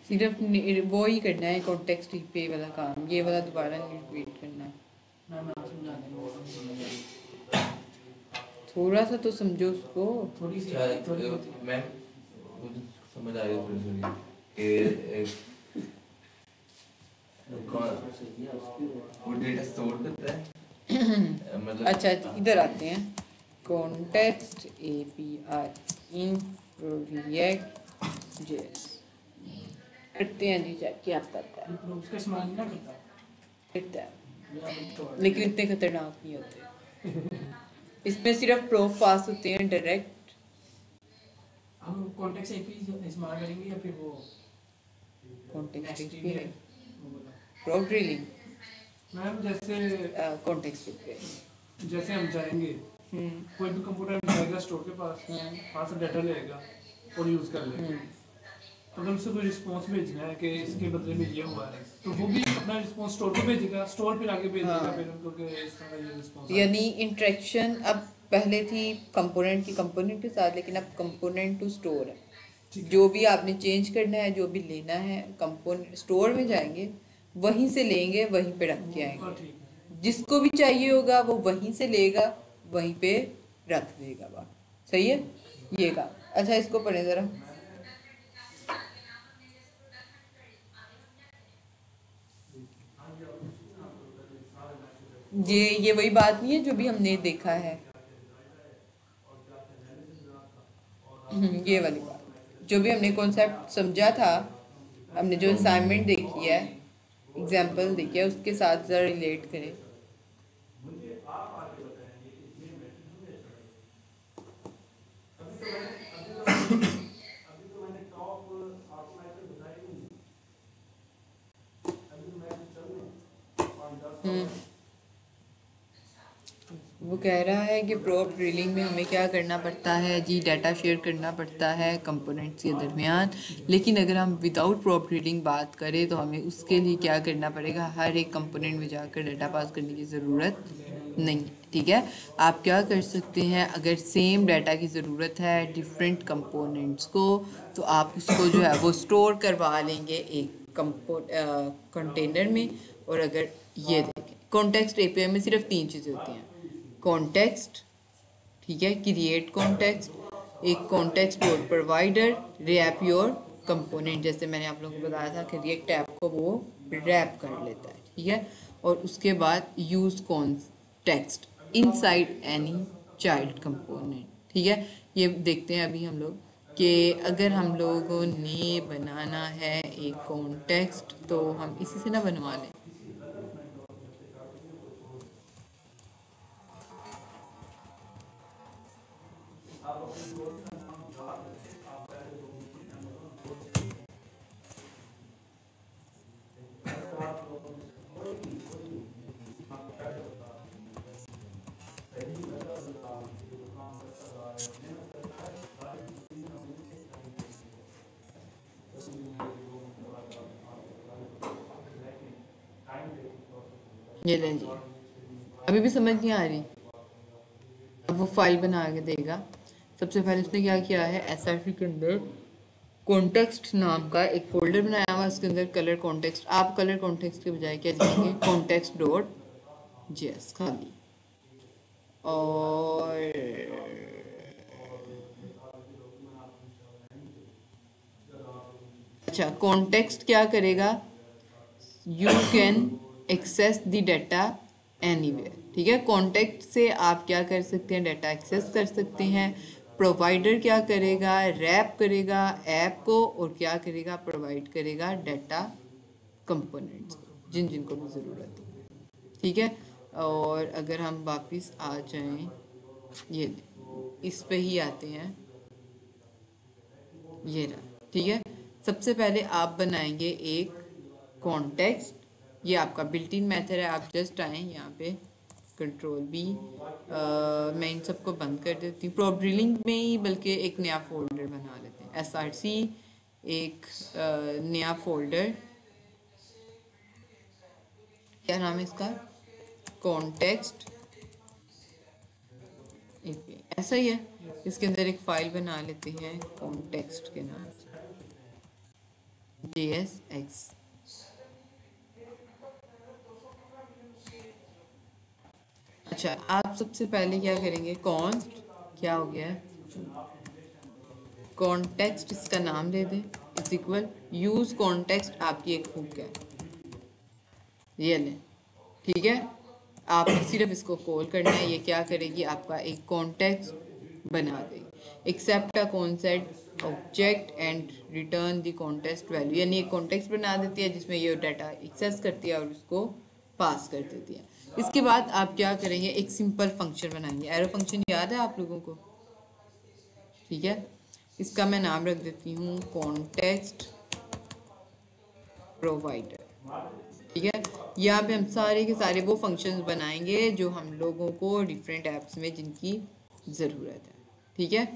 सिर्फ वो ही करना है कॉन्टेक्स्ट पे वाला काम, ये वाला दोबारा नहीं रिपीट करना है। थोड़ा सा तो समझो उसको। थोड़ी सी मैम मुझे समझ आ गया थोड़ी थोड़ी वो डेटा स्टोर करता है मतलब अच्छा इधर आते हैं, context API in React JS करते हैं जी, चेक क्या करता है। उसका इस्तेमाल नहीं ना करता, करता है लेकिन इतने खतरनाक नहीं होते। इसमें सिर्फ प्रोब पास होते हैं डायरेक्ट। हम कॉन्टेक्स्ट API इस्तेमाल करेंगे या फिर वो कॉन्टेक्स्ट STD है प्रोब ड्रिलिंग मैम? जैसे कॉन्टेक्स्ट पे जैसे हम जाएंगे कोई भी कंप्यूटर जाएगा स्टोर के पास, वहाँ से डाटा लेगा और यूज़ कर लेगा। अगर उसे कोई रिस्पॉन्स भेजना है कि इसके बदले में ये हुआ है, तो वो भी अपना रिस्पॉन्स स्टोर को भेजेगा, स्टोर फिर आगे भेजेगा पेरेंट को कि इस तरह ये रिस्पॉन्स यानी इंटरेक्शन अब पहले थी कंपोनेंट की कंपोनेंट के साथ, लेकिन अब कंपोनेंट टू स्टोर है। जो भी आपने चेंज करना है, जो भी लेना है, कंपोनेंट स्टोर में जाएंगे, वहीं से लेंगे, वहीं पे रख के आएंगे। जिसको भी चाहिए होगा वो वहीं से लेगा, वहीं पे रख देगा। बात सही है ये का। अच्छा इसको पढ़े ज़रा। ये वही बात नहीं है जो भी हमने देखा है। ये वाली बात जो भी हमने कॉन्सेप्ट समझा था, हमने जो असाइनमेंट देखी है, एग्जाम्पल देखी है, उसके साथ ज़रा रिलेट करें। वो कह रहा है कि प्रोब ड्रिलिंग में हमें क्या करना पड़ता है जी, डाटा शेयर करना पड़ता है कंपोनेंट्स के दरमियान। लेकिन अगर हम विदाउट प्रोब ड्रिलिंग बात करें तो हमें उसके लिए क्या करना पड़ेगा, हर एक कंपोनेंट में जाकर डाटा पास करने की ज़रूरत नहीं। ठीक है, आप क्या कर सकते हैं, अगर सेम डाटा की ज़रूरत है डिफरेंट कंपोनेंट्स को, तो आप उसको जो है वो स्टोर करवा लेंगे एक कंटेनर में। और अगर ये देखें कॉन्टेक्स्ट एपीआई में सिर्फ 3 चीज़ें होती हैं, कॉन्टेक्स्ट, ठीक है, क्रिएट कॉन्टेक्स्ट, एक context your provider, wrap your component. जैसे मैंने आप लोगों को बताया था कि रिएक्ट ऐप को वो रैप कर लेता है। ठीक है, और उसके बाद use context inside any child component. ठीक है, ये देखते हैं अभी हम लोग कि अगर हम लोगों ने बनाना है एक कॉन्टेक्स्ट तो हम इसी से ना बनवा लें। ये ले लीजिए, अभी भी समझ नहीं आ रही। अब वो फाइल बना के देगा। सबसे पहले उसने क्या किया है, एसआरसी के अंदर कॉन्टेक्स्ट नाम का एक फोल्डर बनाया हुआ, उसके अंदर कलर कॉन्टेक्स्ट, आप कलर कॉन्टेक्स्ट के बजाय क्या लिखेंगे, कॉन्टेक्स्ट डॉट जेएस खाली। और अच्छा, कॉन्टेक्स्ट क्या करेगा, you can access the data anywhere. ठीक है, कॉन्टेक्ट से आप क्या कर सकते हैं, डाटा एक्सेस कर सकते हैं। प्रोवाइडर क्या करेगा, रैप करेगा ऐप को, और क्या करेगा, प्रोवाइड करेगा डाटा कंपोनेंट्स को जिन जिनको भी ज़रूरत है। ठीक है, और अगर हम वापस आ जाएं, ये इस पे ही आते हैं, ये रहा। ठीक है, सबसे पहले आप बनाएंगे एक कॉन्टेक्स्ट, ये आपका बिल्ट इन मेथड है। आप जस्ट आए यहाँ पे कंट्रोल बी, मैं इन सबको बंद कर देती हूँ। प्रोब ड्रिलिंग में ही बल्कि एक नया फोल्डर बना लेते हैं, एसआरसी एक नया फोल्डर, क्या नाम है इसका, कॉन्टेक्स्ट, ऐसा ही है। इसके अंदर एक फाइल बना लेते हैं कॉन्टेक्स्ट के नाम से, JSX। अच्छा, आप सबसे पहले क्या करेंगे, कॉन्स्ट क्या हो गया है, कॉन्टेक्स्ट इसका नाम दे दें, इज इक्वल यूज कॉन्टेक्स्ट आपकी एक हुक है, ये लें। ठीक है, आप सिर्फ इसको कॉल करना है, ये क्या करेगी, आपका एक कॉन्टेक्स्ट बना देगी। Accept a concept object and return the context value, यानी एक कॉन्टेक्स्ट बना देती है जिसमें ये डाटा एक्सेस करती है और उसको पास कर देती है। इसके बाद आप क्या करेंगे, एक सिंपल फंक्शन बनाएंगे। एरो फंक्शन याद है आप लोगों को, ठीक है, इसका मैं नाम रख देती हूँ कॉन्टेक्स्ट प्रोवाइडर। ठीक है। यहाँ पे हम सारे के सारे वो फंक्शंस बनाएंगे जो हम लोगों को डिफरेंट ऐप्स में जिनकी ज़रूरत है। ठीक है।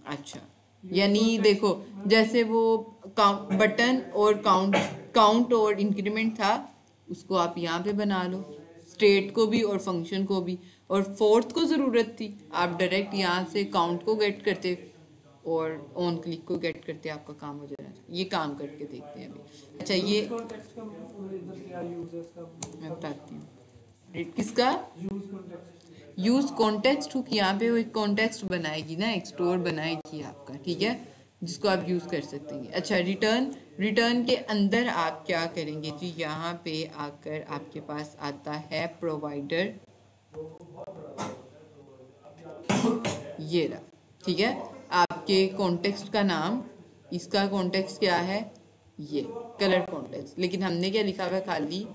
अच्छा, यानी देखो जैसे वो काउंट बटन और काउंट और इंक्रीमेंट था, उसको आप यहाँ पे बना लो, स्टेट को भी और फंक्शन को भी। और फोर्थ को ज़रूरत थी, आप डायरेक्ट यहाँ से काउंट को गेट करते और ऑन क्लिक को गेट करते, आपका काम हो जाना। ये काम करके देखते हैं अभी। अच्छा, ये कॉन्टेक्स्ट का इधर क्या यूज है इसका? मैं बताती हूँ किसका use context. Use context hook. यहाँ पे वो एक कॉन्टेक्स्ट बनाएगी ना, एक स्टोर बनाएगी आपका, ठीक है, जिसको आप यूज कर सकते हैं। अच्छा, रिटर्न के अंदर आप क्या करेंगे जी, यहाँ पे आकर आपके पास आता है प्रोवाइडर, ये रहा। ठीक है, आपके कॉन्टेक्स्ट का नाम, इसका कॉन्टेक्स्ट क्या है, ये कलर कॉन्टेक्स्ट। लेकिन हमने क्या लिखा हुआ है, खाली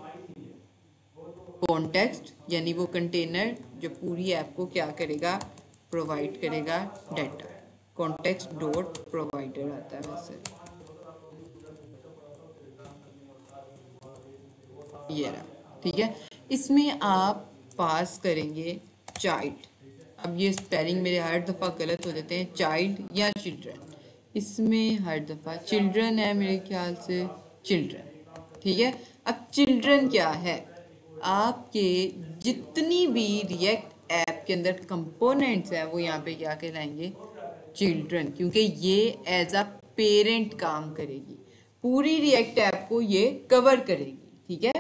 कॉन्टेक्स्ट, यानी वो कंटेनर जो पूरी ऐप को क्या करेगा, प्रोवाइड करेगा डाटा। कॉन्टेक्स्ट डॉट प्रोवाइडर आता है वैसे, ये रहा। ठीक है, इसमें आप पास करेंगे चाइल्ड। अब ये स्पेलिंग मेरे हर दफ़ा गलत हो जाते हैं, चाइल्ड या चिल्ड्रन। इसमें हर दफ़ा चिल्ड्रन है मेरे ख्याल से, चिल्ड्रन। ठीक है, अब चिल्ड्रन क्या है, आपके जितनी भी रिएक्ट ऐप के अंदर कंपोनेंट्स हैं वो यहाँ पे क्या कहलाएंगे, चिल्ड्रन, क्योंकि ये एज अ पेरेंट काम करेगी, पूरी रिएक्ट ऐप को ये कवर करेगी। ठीक है,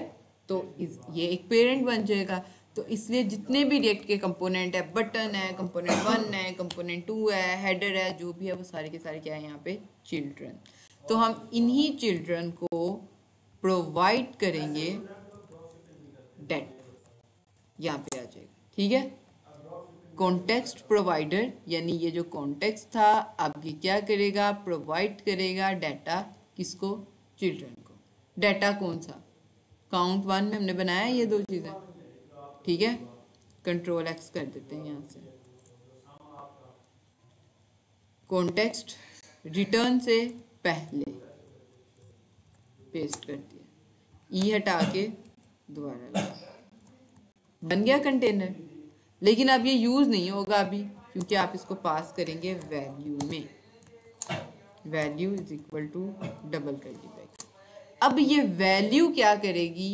तो ये एक पेरेंट बन जाएगा। तो इसलिए जितने भी रिएक्ट के कंपोनेंट है, बटन है, कंपोनेंट 1 है, कंपोनेंट 2 है, हेडर है, जो भी है वो सारे के सारे क्या है यहाँ पे, चिल्ड्रन। तो हम इन्हीं चिल्ड्रन को प्रोवाइड करेंगे डेट, यहाँ पे आ जाएगा। ठीक है, कॉन्टेक्स्ट प्रोवाइडर, यानी ये जो कॉन्टेक्स्ट था अब ये क्या करेगा, प्रोवाइड करेगा डाटा, किसको, चिल्ड्रन को। डाटा कौन सा, काउंट 1 में हमने बनाया ये दो चीज़ें। ठीक है, कंट्रोल एक्स कर देते हैं यहाँ से, कॉन्टेक्स्ट रिटर्न से पहले पेस्ट कर दिया, ई हटा के दोबारा लगा, बन गया कंटेनर। लेकिन अब ये यूज़ नहीं होगा अभी, क्योंकि आप इसको पास करेंगे वैल्यू में, value is equal to double curly bracket. अब ये वैल्यू क्या करेगी,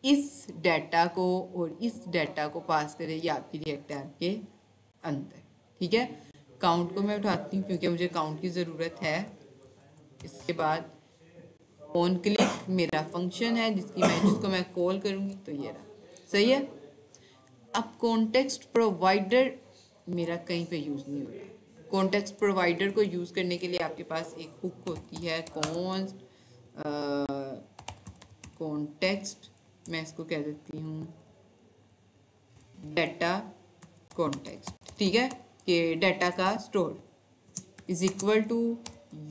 इस डाटा को और इस डाटा को पास करेगी आपकी रिएक्ट ऐप के अंदर। ठीक है, काउंट को मैं उठाती हूँ क्योंकि मुझे काउंट की ज़रूरत है। इसके बाद ऑन क्लिक मेरा फंक्शन है जिसको मैं कॉल करूँगी, तो ये रहा। सही है, अब कॉन्टेक्स्ट प्रोवाइडर मेरा कहीं पे यूज़ नहीं हो रहा। कॉन्टेक्स्ट प्रोवाइडर को यूज़ करने के लिए आपके पास एक हुक होती है, कॉन्टेक्स्ट, मैं इसको कह देती हूँ डाटा कॉन्टेक्स्ट। ठीक है, कि डाटा का store is equal to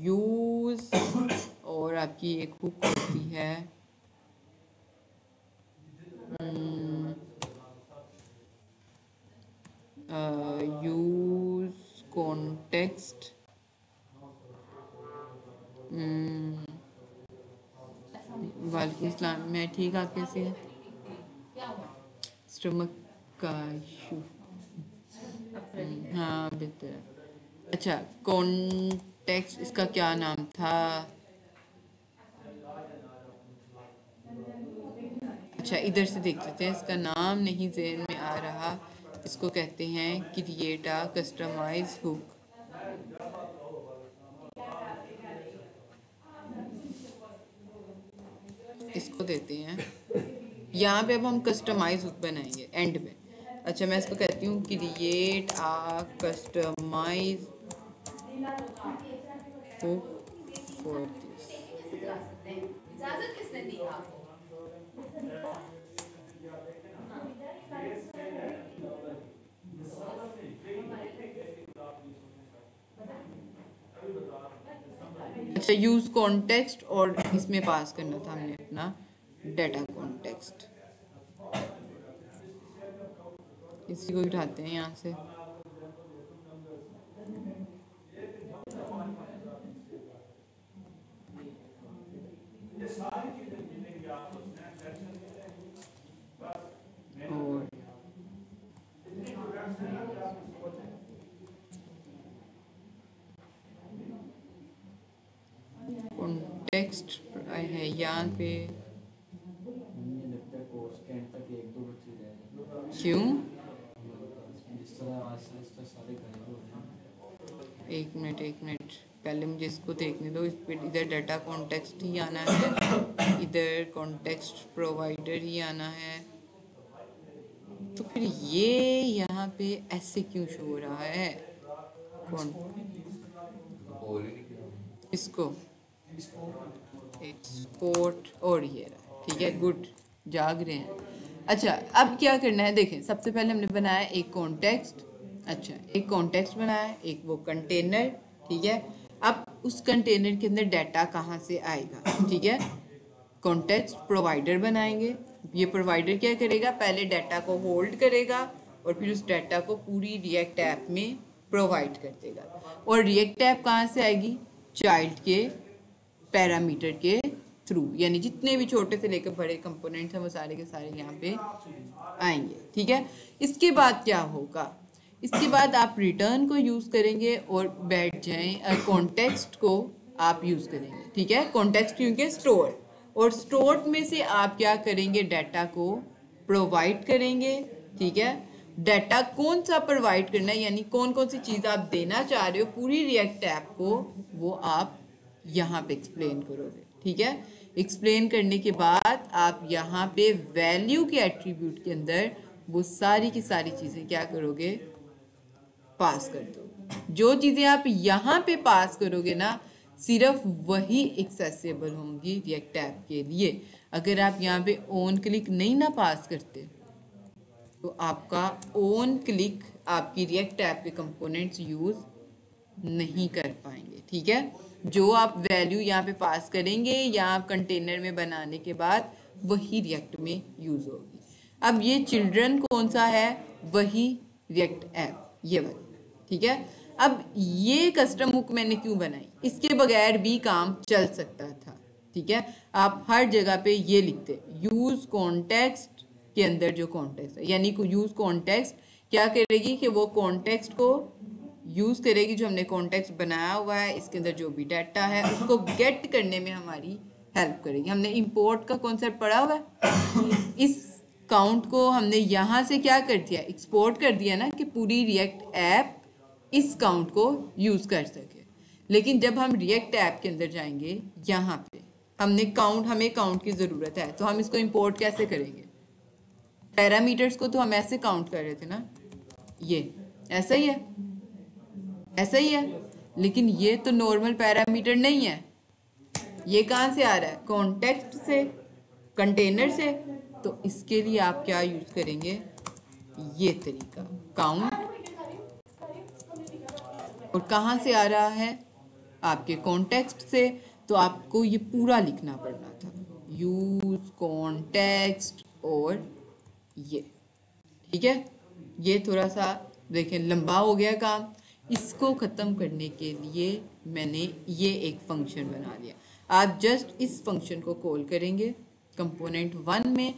use, और आपकी एक हुक होती है यूज कॉन्टेक्स्ट, वालेकुम सलाम, मैं ठीक, आप कैसे हैं? स्टमक का इशू, हाँ बेहतर है। अच्छा, कॉन्टेक्स्ट इसका क्या नाम था, अच्छा इधर से देख लेते हैं, इसका नाम नहीं ज़हन में आ रहा। इसको कहते हैं क्रिएट अ कस्टमाइज हुक। इसको देते हैं, यहाँ पे अब हम कस्टमाइज हुक बनाएंगे एंड में। अच्छा, मैं इसको कहती हूँ create a customize hook for this. अच्छा, यूज कॉन्टेक्स्ट, और इसमें पास करना था हमने अपना डाटा कॉन्टेक्स्ट। इसी को उठाते हैं यहाँ से, कॉन्टेक्स्ट है यहाँ पे, मुझे लगता है कोर्स के एंड तक एक दो बच्चे जाएंगे क्यों? जिस तरह आस्ते आस्ते सारे घरेलू हो जाएंगे। एक मिनट पहले मुझे इसको देखने दो। इस पे इधर डाटा कॉन्टेक्स्ट ही आना है, इधर कॉन्टेक्स्ट प्रोवाइडर ही आना है। तो फिर ये यहाँ पे ऐसे क्यों शो हो रहा है? कौन बोल ही नहीं किया। इसको एक्सपोर्ट और ये रहा, ठीक है, गुड, जाग रहे हैं। अच्छा, अब क्या करना है, देखें, सबसे पहले हमने बनाया एक कॉन्टेक्स्ट। अच्छा, एक कॉन्टेक्स्ट बनाया, एक वो कंटेनर, ठीक है। अब उस कंटेनर के अंदर डाटा कहाँ से आएगा, ठीक है। कॉन्टेक्स्ट प्रोवाइडर बनाएंगे। ये प्रोवाइडर क्या करेगा, पहले डाटा को होल्ड करेगा और फिर उस डाटा को पूरी रिएक्ट ऐप में प्रोवाइड कर देगा। और रिएक्ट ऐप कहाँ से आएगी, चाइल्ड के पैरामीटर के थ्रू, यानी जितने भी छोटे से लेकर बड़े कंपोनेंट्स हैं वो सारे के सारे यहाँ पे आएंगे, ठीक है। इसके बाद क्या होगा, इसके बाद आप रिटर्न को यूज़ करेंगे और बैठ जाएं, कॉन्टेक्स्ट को आप यूज़ करेंगे, ठीक है। कॉन्टेक्स्ट क्योंकि स्टोर, और स्टोर में से आप क्या करेंगे, डाटा को प्रोवाइड करेंगे, ठीक है। डाटा कौन सा प्रोवाइड करना है, यानी कौन कौन सी चीज़ आप देना चाह रहे हो पूरी रिएक्ट ऐप को, वो आप यहाँ पे एक्सप्लेन करोगे, ठीक है। एक्सप्लेन करने के बाद आप यहाँ पे वैल्यू के एट्रीब्यूट के अंदर वो सारी की सारी चीज़ें क्या करोगे, पास कर दो। जो चीज़ें आप यहाँ पे पास करोगे ना, सिर्फ वही एक्सेसिबल होंगी रिएक्ट ऐप के लिए। अगर आप यहाँ पे ऑन क्लिक नहीं ना पास करते तो आपका ऑन क्लिक आपकी रिएक्ट ऐप के कंपोनेंट्स यूज़ नहीं कर पाएंगे, ठीक है। जो आप वैल्यू यहाँ पे पास करेंगे या आप कंटेनर में बनाने के बाद वही रिएक्ट में यूज़ होगी। अब ये चिल्ड्रन कौन सा है, वही रिएक्ट ऐप, ये वाली, ठीक है। अब ये कस्टम हुक मैंने क्यों बनाई, इसके बगैर भी काम चल सकता था, ठीक है। आप हर जगह पे ये लिखते यूज़ कॉन्टेक्स्ट के अंदर जो कॉन्टेक्स्ट है, यानी यूज़ कॉन्टेक्स्ट क्या करेगी कि वो कॉन्टेक्स्ट को यूज़ करेगी, जो हमने कॉन्टेक्स्ट बनाया हुआ है इसके अंदर जो भी डाटा है उसको गेट करने में हमारी हेल्प करेगी। हमने इंपोर्ट का कॉन्सेप्ट पढ़ा हुआ है। इस काउंट को हमने यहाँ से क्या कर दिया, एक्सपोर्ट कर दिया ना, कि पूरी रिएक्ट ऐप इस काउंट को यूज़ कर सके। लेकिन जब हम रिएक्ट ऐप के अंदर जाएंगे, यहाँ पे हमें काउंट की ज़रूरत है, तो हम इसको इंपोर्ट कैसे करेंगे। पैरामीटर्स को तो हम ऐसे काउंट कर रहे थे ना, ये ऐसा ही है, ऐसा ही है, लेकिन ये तो नॉर्मल पैरामीटर नहीं है। ये कहाँ से आ रहा है, कॉन्टेक्स्ट से, कंटेनर से। तो इसके लिए आप क्या यूज़ करेंगे, ये तरीका काउंट। और कहाँ से आ रहा है, आपके कॉन्टेक्स्ट से। तो आपको ये पूरा लिखना पड़ना था, यूज़ कॉन्टेक्स्ट और ये, ठीक है। ये थोड़ा सा देखें लंबा हो गया काम। इसको ख़त्म करने के लिए मैंने ये एक फंक्शन बना लिया। आप जस्ट इस फंक्शन को कॉल करेंगे कंपोनेंट 1 में,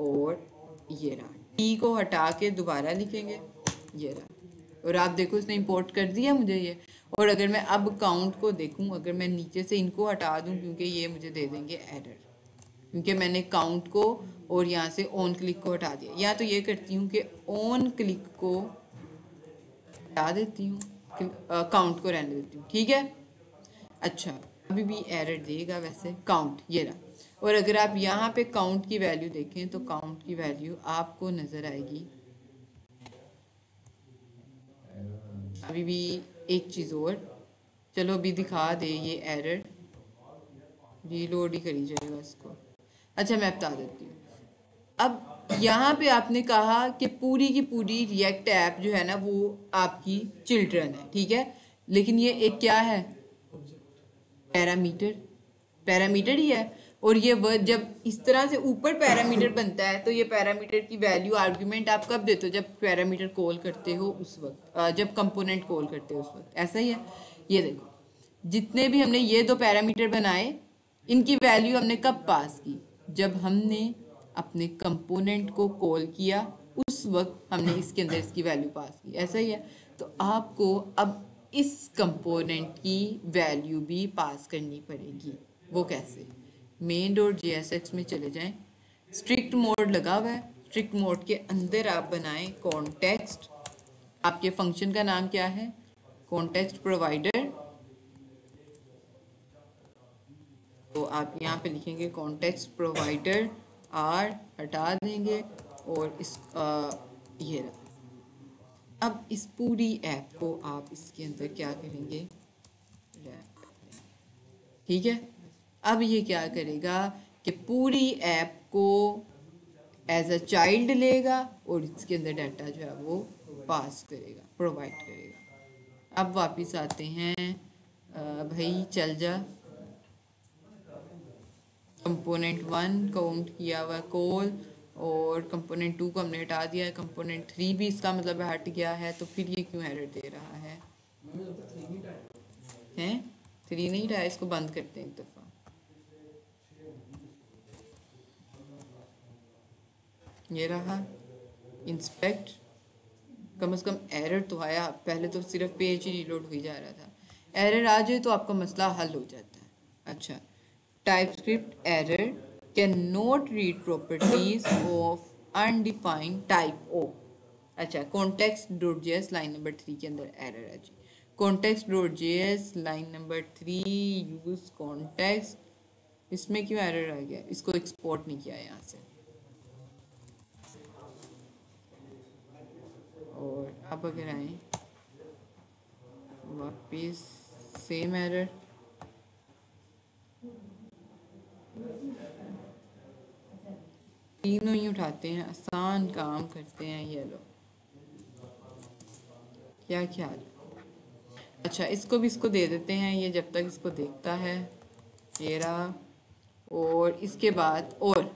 और ये रहा, टी को हटा के दोबारा लिखेंगे, ये रहा, और आप देखो इसने इंपोर्ट कर दिया मुझे ये। और अगर मैं अब काउंट को देखूं, अगर मैं नीचे से इनको हटा दूं, क्योंकि ये मुझे दे देंगे एरर, क्योंकि मैंने काउंट को और यहाँ से ऑन क्लिक को हटा दिया। या तो ये करती हूँ कि ऑन क्लिक को हटा देती हूँ, काउंट को रहने देती हूँ, ठीक है। अच्छा, अभी भी एरर देगा वैसे काउंट, ये रहा। और अगर आप यहाँ पे काउंट की वैल्यू देखें तो काउंट की वैल्यू आपको नज़र आएगी। अभी भी एक चीज़ और, चलो अभी दिखा दे ये एरर, रीलोड ही करी जाएगा इसको। अच्छा, मैं बता देती हूँ। अब यहाँ पे आपने कहा कि पूरी की पूरी रिएक्ट ऐप जो है ना वो आपकी चिल्ड्रन है, ठीक है। लेकिन ये एक क्या है, पैरामीटर ही है। और ये वर्ड जब इस तरह से ऊपर पैरामीटर बनता है तो ये पैरामीटर की वैल्यू आर्गुमेंट आप कब देते हो, जब पैरामीटर कॉल करते हो उस वक्त, जब कंपोनेंट कॉल करते हो उस वक्त, ऐसा ही है। ये देखो, जितने भी हमने ये दो पैरामीटर बनाए, इनकी वैल्यू हमने कब पास की, जब हमने अपने कंपोनेंट को कॉल किया उस उस वक्त हमने इसके अंदर इसकी वैल्यू पास की, ऐसा ही है। तो आपको अब इस कंपोनेंट की वैल्यू भी पास करनी पड़ेगी। वो कैसे? main.jsx में चले जाएं, स्ट्रिक्ट मोड लगा हुआ है, स्ट्रिक्ट मोड के अंदर आप बनाएं कॉन्टेक्स्ट, आपके फंक्शन का नाम क्या है? Context provider. तो आप यहाँ पे लिखेंगे कॉन्टेक्स्ट प्रोवाइडर, आर हटा देंगे और इस ये रहा। अब इस पूरी ऐप को आप इसके अंदर क्या करेंगे? रैप कर देंगे, ठीक है। अब ये क्या करेगा कि पूरी ऐप को एज अ चाइल्ड लेगा और इसके अंदर डाटा जो है वो पास करेगा, प्रोवाइड करेगा। अब वापस आते हैं, भाई चल जा, कंपोनेंट 1 काउंट किया हुआ कॉल और कंपोनेंट 2 को हमने हटा दिया है, कंपोनेंट 3 भी इसका मतलब हट गया है, तो फिर ये क्यों एरर दे रहा है? हैं 3 नहीं हटाया, इसको बंद करते हैं एक दफ़ा। ये रहा इंस्पेक्ट, कम से कम एरर तो आया। पहले तो सिर्फ पेज ही रीलोड हुई जा रहा था, एरर आ जाए तो आपका मसला हल हो जाता है। अच्छा, TypeScript error can not read properties of undefined type ओ। अच्छा, context.js लाइन नंबर 3 के अंदर एरर है जी। context.js line number 3 use context, इसमें क्यों एरर आ गया? इसको एक्सपोर्ट नहीं किया यहाँ से। और अब अगर आए वापिस, सेम एरर, तीनों ही उठाते हैं, आसान काम करते हैं ये लोग। क्या ख्याल? अच्छा, इसको भी इसको दे देते हैं, ये जब तक इसको देखता है। ये रहा। और इसके बाद और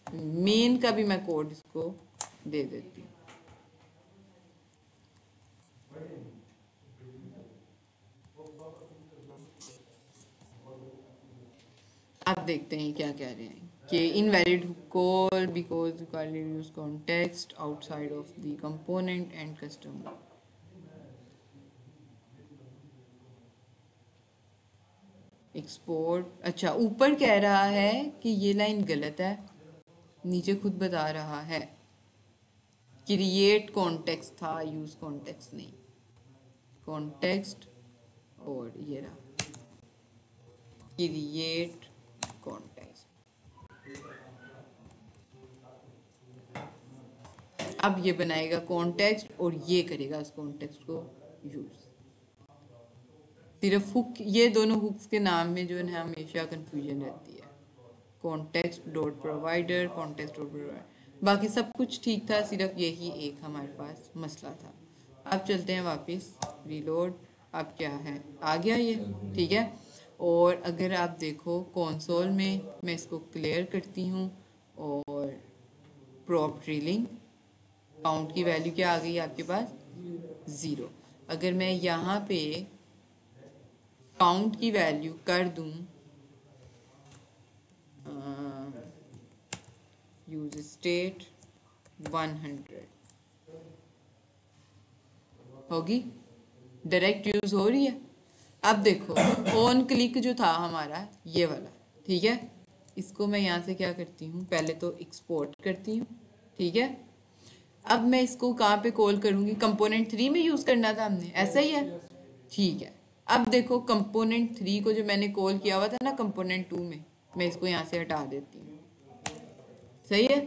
मेन का भी मैं कोड इसको दे देती हूँ। आप देखते हैं क्या कह रहे हैं कि invalid call because you can use context outside of the component and customer. Export, अच्छा ऊपर कह रहा है कि ये लाइन गलत है, नीचे खुद बता रहा है क्रिएट कॉन्टेक्स्ट था, यूज कॉन्टेक्स्ट नहीं, कॉन्टेक्स्ट। और ये रहा क्रिएट कॉन्टेक्स्ट। अब ये बनाएगा कॉन्टेक्स्ट और ये करेगा उस कॉन्टेक्स्ट को यूज। सिर्फ हुक, ये दोनों हुक्स के नाम में जो है हमेशा कंफ्यूजन रहती है, context dot provider, context dot provider. बाकी सब कुछ ठीक था, सिर्फ यही एक हमारे पास मसला था। अब चलते हैं वापस, रीलोड। अब क्या है, आ गया ये, ठीक है। और अगर आप देखो कंसोल में, मैं इसको क्लियर करती हूँ और प्रॉप ट्रेलिंग, काउंट की वैल्यू क्या आ गई आपके पास? 0। अगर मैं यहाँ पे काउंट की वैल्यू कर दूं यूज स्टेट 100, होगी, डायरेक्ट यूज हो रही है। अब देखो ऑन क्लिक जो था हमारा ये वाला, ठीक है, इसको मैं यहाँ से क्या करती हूँ, पहले तो एक्सपोर्ट करती हूँ, ठीक है। अब मैं इसको कहाँ पे कॉल करूँगी? कंपोनेंट 3 में यूज़ करना था हमने, ऐसा ही है, ठीक है। अब देखो कंपोनेंट 3 को जो मैंने कॉल किया हुआ था ना कंपोनेंट 2 में, मैं इसको यहाँ से हटा देती हूँ, सही है।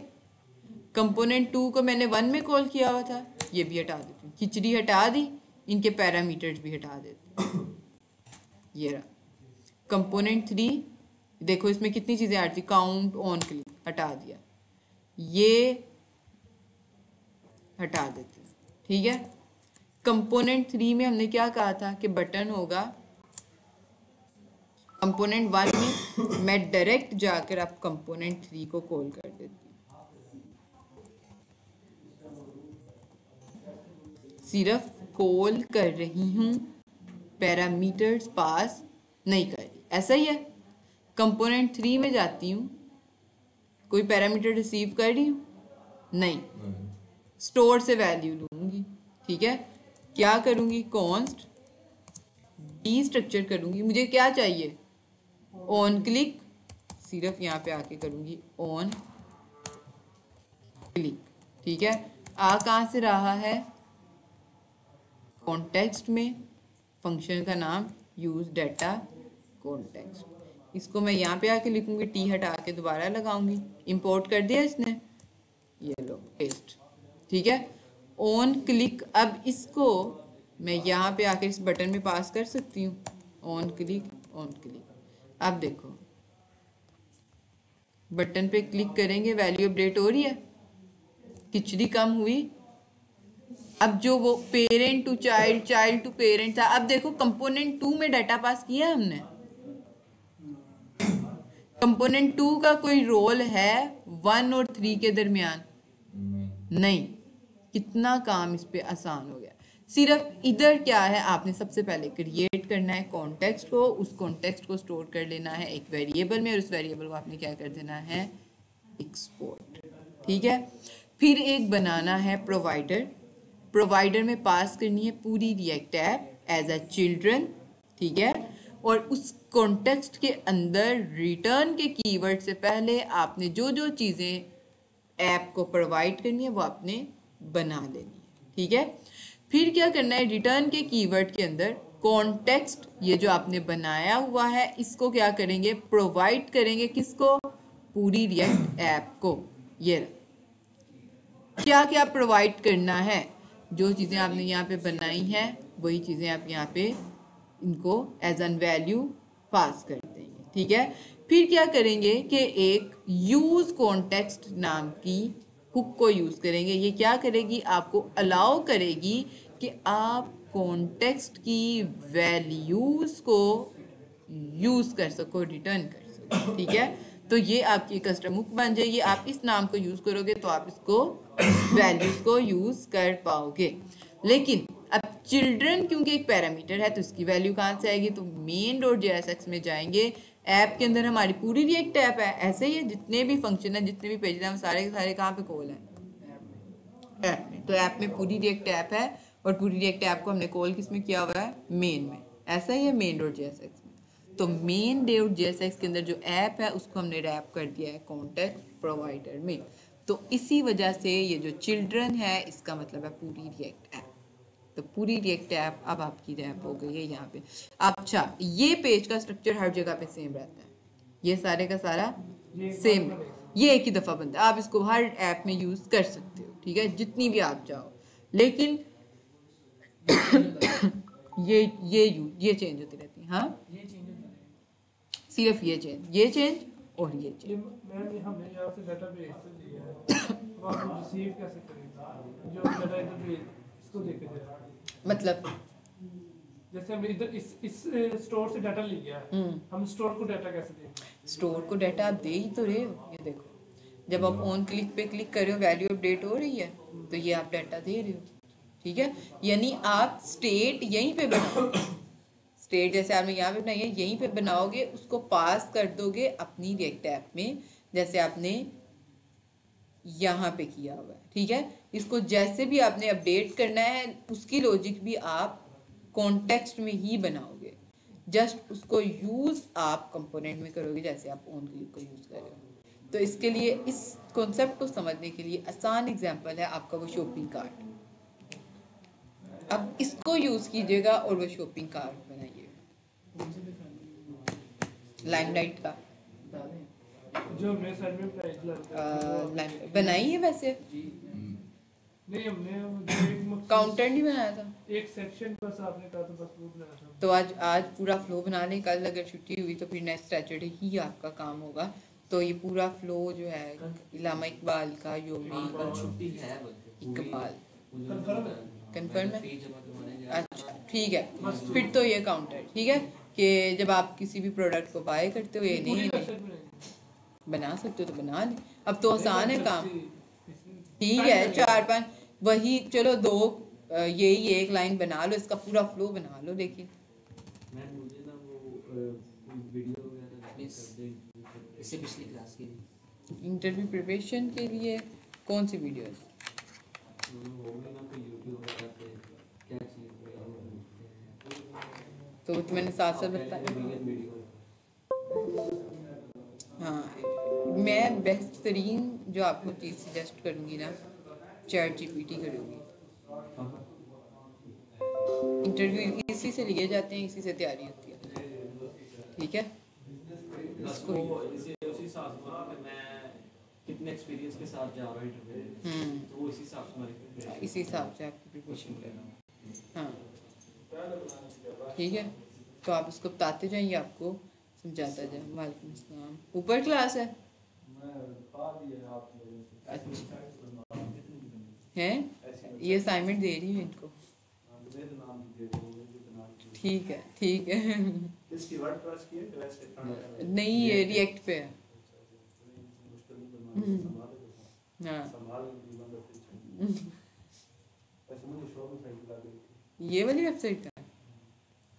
कंपोनेंट 2 को मैंने 1 में कॉल किया हुआ था, ये भी हटा देती हूँ, खिचड़ी हटा दी, इनके पैरामीटर्स भी हटा देती हूँ। ये रहा कंपोनेंट 3, देखो इसमें कितनी चीज़ें आ रही थी, काउंट, ऑन क्लिक, हटा दिया, ये हटा देती हूँ, ठीक है। कंपोनेंट 3 में हमने क्या कहा था कि बटन होगा। कंपोनेंट 1 में मैं डायरेक्ट जाकर आप कंपोनेंट 3 को कॉल कर देती हूँ, सिर्फ कॉल कर रही हूँ, पैरामीटर्स पास नहीं कर रही, ऐसा ही है। कंपोनेंट 3 में जाती हूँ, कोई पैरामीटर रिसीव कर रही हूँ? नहीं, स्टोर से वैल्यू लूंगी, ठीक है। क्या करूंगी, कॉन्स्ट डी स्ट्रक्चर करूंगी। मुझे क्या चाहिए, ऑन क्लिक, सिर्फ यहाँ पे आके करूंगी ऑन क्लिक, ठीक है। आ कहाँ से रहा है, कॉन्टेक्स्ट में, फंक्शन का नाम यूज डाटा कॉन्टेक्स्ट। इसको मैं यहाँ पे आके लिखूंगी, टी हटा के दोबारा लगाऊंगी, इंपोर्ट कर दिया इसने, ये लो पेस्ट, ठीक है। ऑन क्लिक, अब इसको मैं यहाँ पे आके इस बटन में पास कर सकती हूँ, ऑन क्लिक ऑन क्लिक। अब देखो बटन पे क्लिक करेंगे, वैल्यू अपडेट हो रही है, खिचड़ी कम हुई। अब जो वो parent to child, child to parent था, अब देखो कंपोनेंट 2 में डाटा पास किया हमने। कंपोनेंट 2 का कोई रोल है 1 और 3 के दरमियान? नहीं। कितना काम इस पे आसान हो गया। सिर्फ इधर क्या है, आपने सबसे पहले क्रिएट करना है कॉन्टेक्स्ट को, उस कॉन्टेक्स्ट को स्टोर कर लेना है एक वेरिएबल में, और उस वेरिएबल को आपने क्या कर देना है, एक्सपोर्ट, ठीक है। फिर एक बनाना है प्रोवाइडर, प्रोवाइडर में पास करनी है पूरी React app as a children, ठीक है। और उस कॉन्टेक्स्ट के अंदर रिटर्न के कीवर्ड से पहले आपने जो जो चीज़ें ऐप को प्रोवाइड करनी है वो आपने बना लेनी है, ठीक है। फिर क्या करना है, रिटर्न के कीवर्ड के अंदर कॉन्टेक्स्ट, ये जो आपने बनाया हुआ है, इसको क्या करेंगे, प्रोवाइड करेंगे किसको, पूरी रिएक्ट ऐप को। ये क्या क्या प्रोवाइड करना है, जो चीज़ें आपने यहाँ पे बनाई हैं वही चीज़ें आप यहाँ पे इनको एज एन वैल्यू पास कर देंगे, ठीक है। फिर क्या करेंगे कि एक यूज कॉन्टेक्स्ट नाम की हुक को यूज करेंगे। ये क्या करेगी, आपको अलाउ करेगी कि आप कॉन्टेक्स्ट की वैल्यूज को यूज कर सको, रिटर्न कर सको, ठीक है। तो ये आपकी कस्टम हुक बन जाएगी। आप इस नाम को यूज करोगे तो आप इसको वैल्यूज को यूज कर पाओगे। लेकिन अब चिल्ड्रन क्योंकि एक पैरामीटर है तो इसकी वैल्यू कहाँ से आएगी, तो मेन डॉट JSX में जाएंगे। ऐप के अंदर हमारी पूरी रिएक्ट ऐप है, ऐसे ही है, जितने भी फंक्शन है, जितने भी पेज हैं, वो सारे के सारे कहाँ पे कॉल है, ऐप में। तो ऐप में पूरी रिएक्ट ऐप है, और पूरी रिएक्ट ऐप को हमने कॉल किस में किया हुआ है, मेन में। ऐसा ही है मेन डॉट JSX में। तो मेन डॉट JSX के अंदर जो ऐप है उसको हमने रैप कर दिया है कॉन्टेक्ट प्रोवाइडर में। तो इसी वजह से ये जो चिल्ड्रन है इसका मतलब है पूरी रिएक्ट ऐप। तो पूरी रिएक्ट ऐप अब आपकी रैप हो गई है यहाँ पे। अच्छा, ये पेज का स्ट्रक्चर हर जगह पे सेम रहता है, ये सारे का सारा सेम है, ये एक ही दफ़ा बनता है। आप इसको हर ऐप में यूज़ कर सकते हो, ठीक है, जितनी भी आप चाहो। लेकिन ये चेंज होती रहती है, हाँ, सिर्फ ये चेंज और ये चेंज। मैम हमने यहाँ से डाटा भेज तो दिया है, अब आप रिसीव कैसे करेंगे जो डाटा इधर भेज, इसको देखे जरा। मतलब जैसे हम इधर इस स्टोर से डाटा ले गया, हम स्टोर को डाटा कैसे देंगे? स्टोर को डाटा आप दे ही तो रहे हो, ये देखो, जब आप ऑन क्लिक पे क्लिक कर रहे हो वैल्यू अपडेट हो रही है, तो ये आप डाटा दे रहे हो, ठीक है। यानी आप स्टेट यहीं पे बनाओगे, स्टेट जैसे आपने यहाँ पे बनाई है यहीं पे बनाओगे, उसको पास कर दोगे अपनी रिएक्ट ऐप में, जैसे आपने यहाँ पे किया हुआ है, ठीक है। इसको जैसे भी आपने अपडेट करना है उसकी लॉजिक भी आप कॉन्टेक्स्ट में ही बनाओगे, जस्ट उसको यूज आप कंपोनेंट में करोगे, जैसे आप ऑन क्लिक को यूज कर रहे हो। तो इसके लिए, इस कॉन्सेप्ट को समझने के लिए आसान एग्जांपल है आपका वो शॉपिंग कार्ट। अब इसको यूज कीजिएगा और वो शॉपिंग कार्ट बनाइएगा, लाइमलाइट का जो मेरे साइड में प्राइस लाइमलाइट बनाई है वैसे, नहीं हमने काउंटर नहीं बनाया था, एक सेक्शन बस आपने कहा तो बस वो बनाया था। तो आज पूरा फ्लो बना लें, कल अगर छुट्टी हुई तो फिर नेक्स्ट सैटरडे ही आपका काम होगा। तो ये पूरा फ्लो जो है इलामा इकबाल का, योमी छुट्टी है, इकबाल, कंफर्म है? कंफर्म है? अच्छा ठीक है, फिर तो ये काउंटर ठीक है कि जब आप किसी भी प्रोडक्ट को बाय करते हो, ये नहीं बना सकते हो तो बना लें, अब तो आसान है काम, ठीक है। 4-5 वही, चलो 2 यही एक लाइन बना लो, इसका पूरा फ्लो बना लो। लेकिन मैं मुझे ना वो वीडियो वगैरह कर दे, इससे पिछली क्लास की इंटरव्यू प्रिपरेशन के लिए कौन सी वीडियोस? वो भी ना कोई यूट्यूब पे क्या चीज़ तो मैंने साथ साथ बताया। वीडियो हाँ, मैं बेस्ट तरीन जो आपको चीज़ सजेस्ट करूँगी ना, चैट जीपीटी करूँगी। इंटरव्यू इसी से लिए जाते हैं, इसी से तैयारी होती है, ठीक है। इसको इसी हिसाब से बोला कि मैं कितने एक्सपीरियंस के साथ जा रहा हूँ इंटरव्यू, तो वो इसी हिसाब से इसी हिसाब से आपकी प्रिपरेशन करना। हाँ ठीक है, तो आप इसको बताते जाइए, आपको समझाता जाए। वालेकुम अस्सलाम। ऊपर क्लास है अच्छा है, ये असाइनमेंट दे रही हूँ इनको। ठीक है ठीक है। नहीं, ये रिएक्ट पे है। हाँ ये वाली वेबसाइट का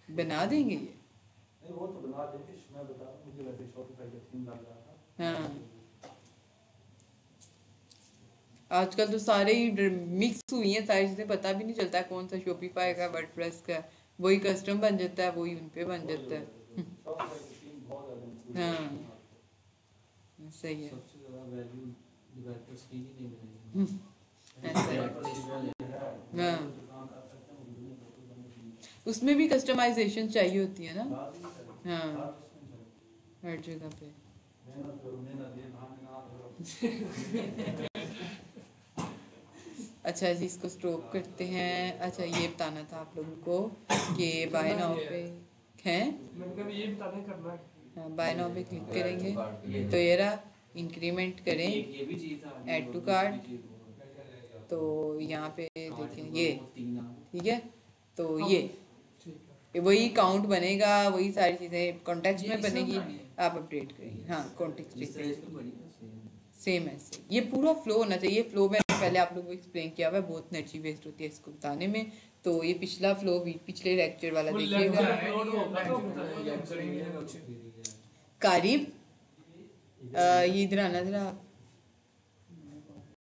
बना देंगे ये। वो तो बना देंगे, मैं बता रहा हूँ, मुझे वैसे शॉपिफाई का थीम लग रहा था। हाँ आजकल तो सारे ही मिक्स हुई हैं सारी चीज़ें, पता भी नहीं चलता कौन सा शॉपिफाई का वर्डप्रेस का, वही कस्टम बन जाता है, वही उन पे बन जाता है। हाँ सही है, सबसे ज़्यादा वैल्यू डेवलपर्स की ही नहीं मिलेगी। ऐसा है। हाँ उसमें भी कस्टमाइजेशन चाहिए होती है ना। हाँ हर जगह पे। अच्छा जी, इसको स्टॉप करते हैं। अच्छा ये बताना था आप लोगों को कि बाय नाउ पे हैं, मतलब ये बताने करना है। हाँ बाय नाउ पे क्लिक करेंगे तो ये रहा, इंक्रीमेंट करें, ये भी चीज़ था, ऐड टू कार्ट, तो यहाँ पे देखें ये, ठीक है। तो ये वही काउंट बनेगा, वही सारी चीज़ें कॉन्टेक्स्ट में बनेगी, आप अपडेट करेंगे। हाँ कॉन्टेक्स्ट सेम है, ये पूरा फ्लो होना चाहिए। फ्लो में पहले आप लोगों को एक्सप्लेन किया हुआ है, बहुत एनर्जी वेस्ट होती है इसको बताने में। तो ये पिछला फ्लो भी पिछले लेक्चर वाला देखिएगा। कारिब ये इधर आना जरा,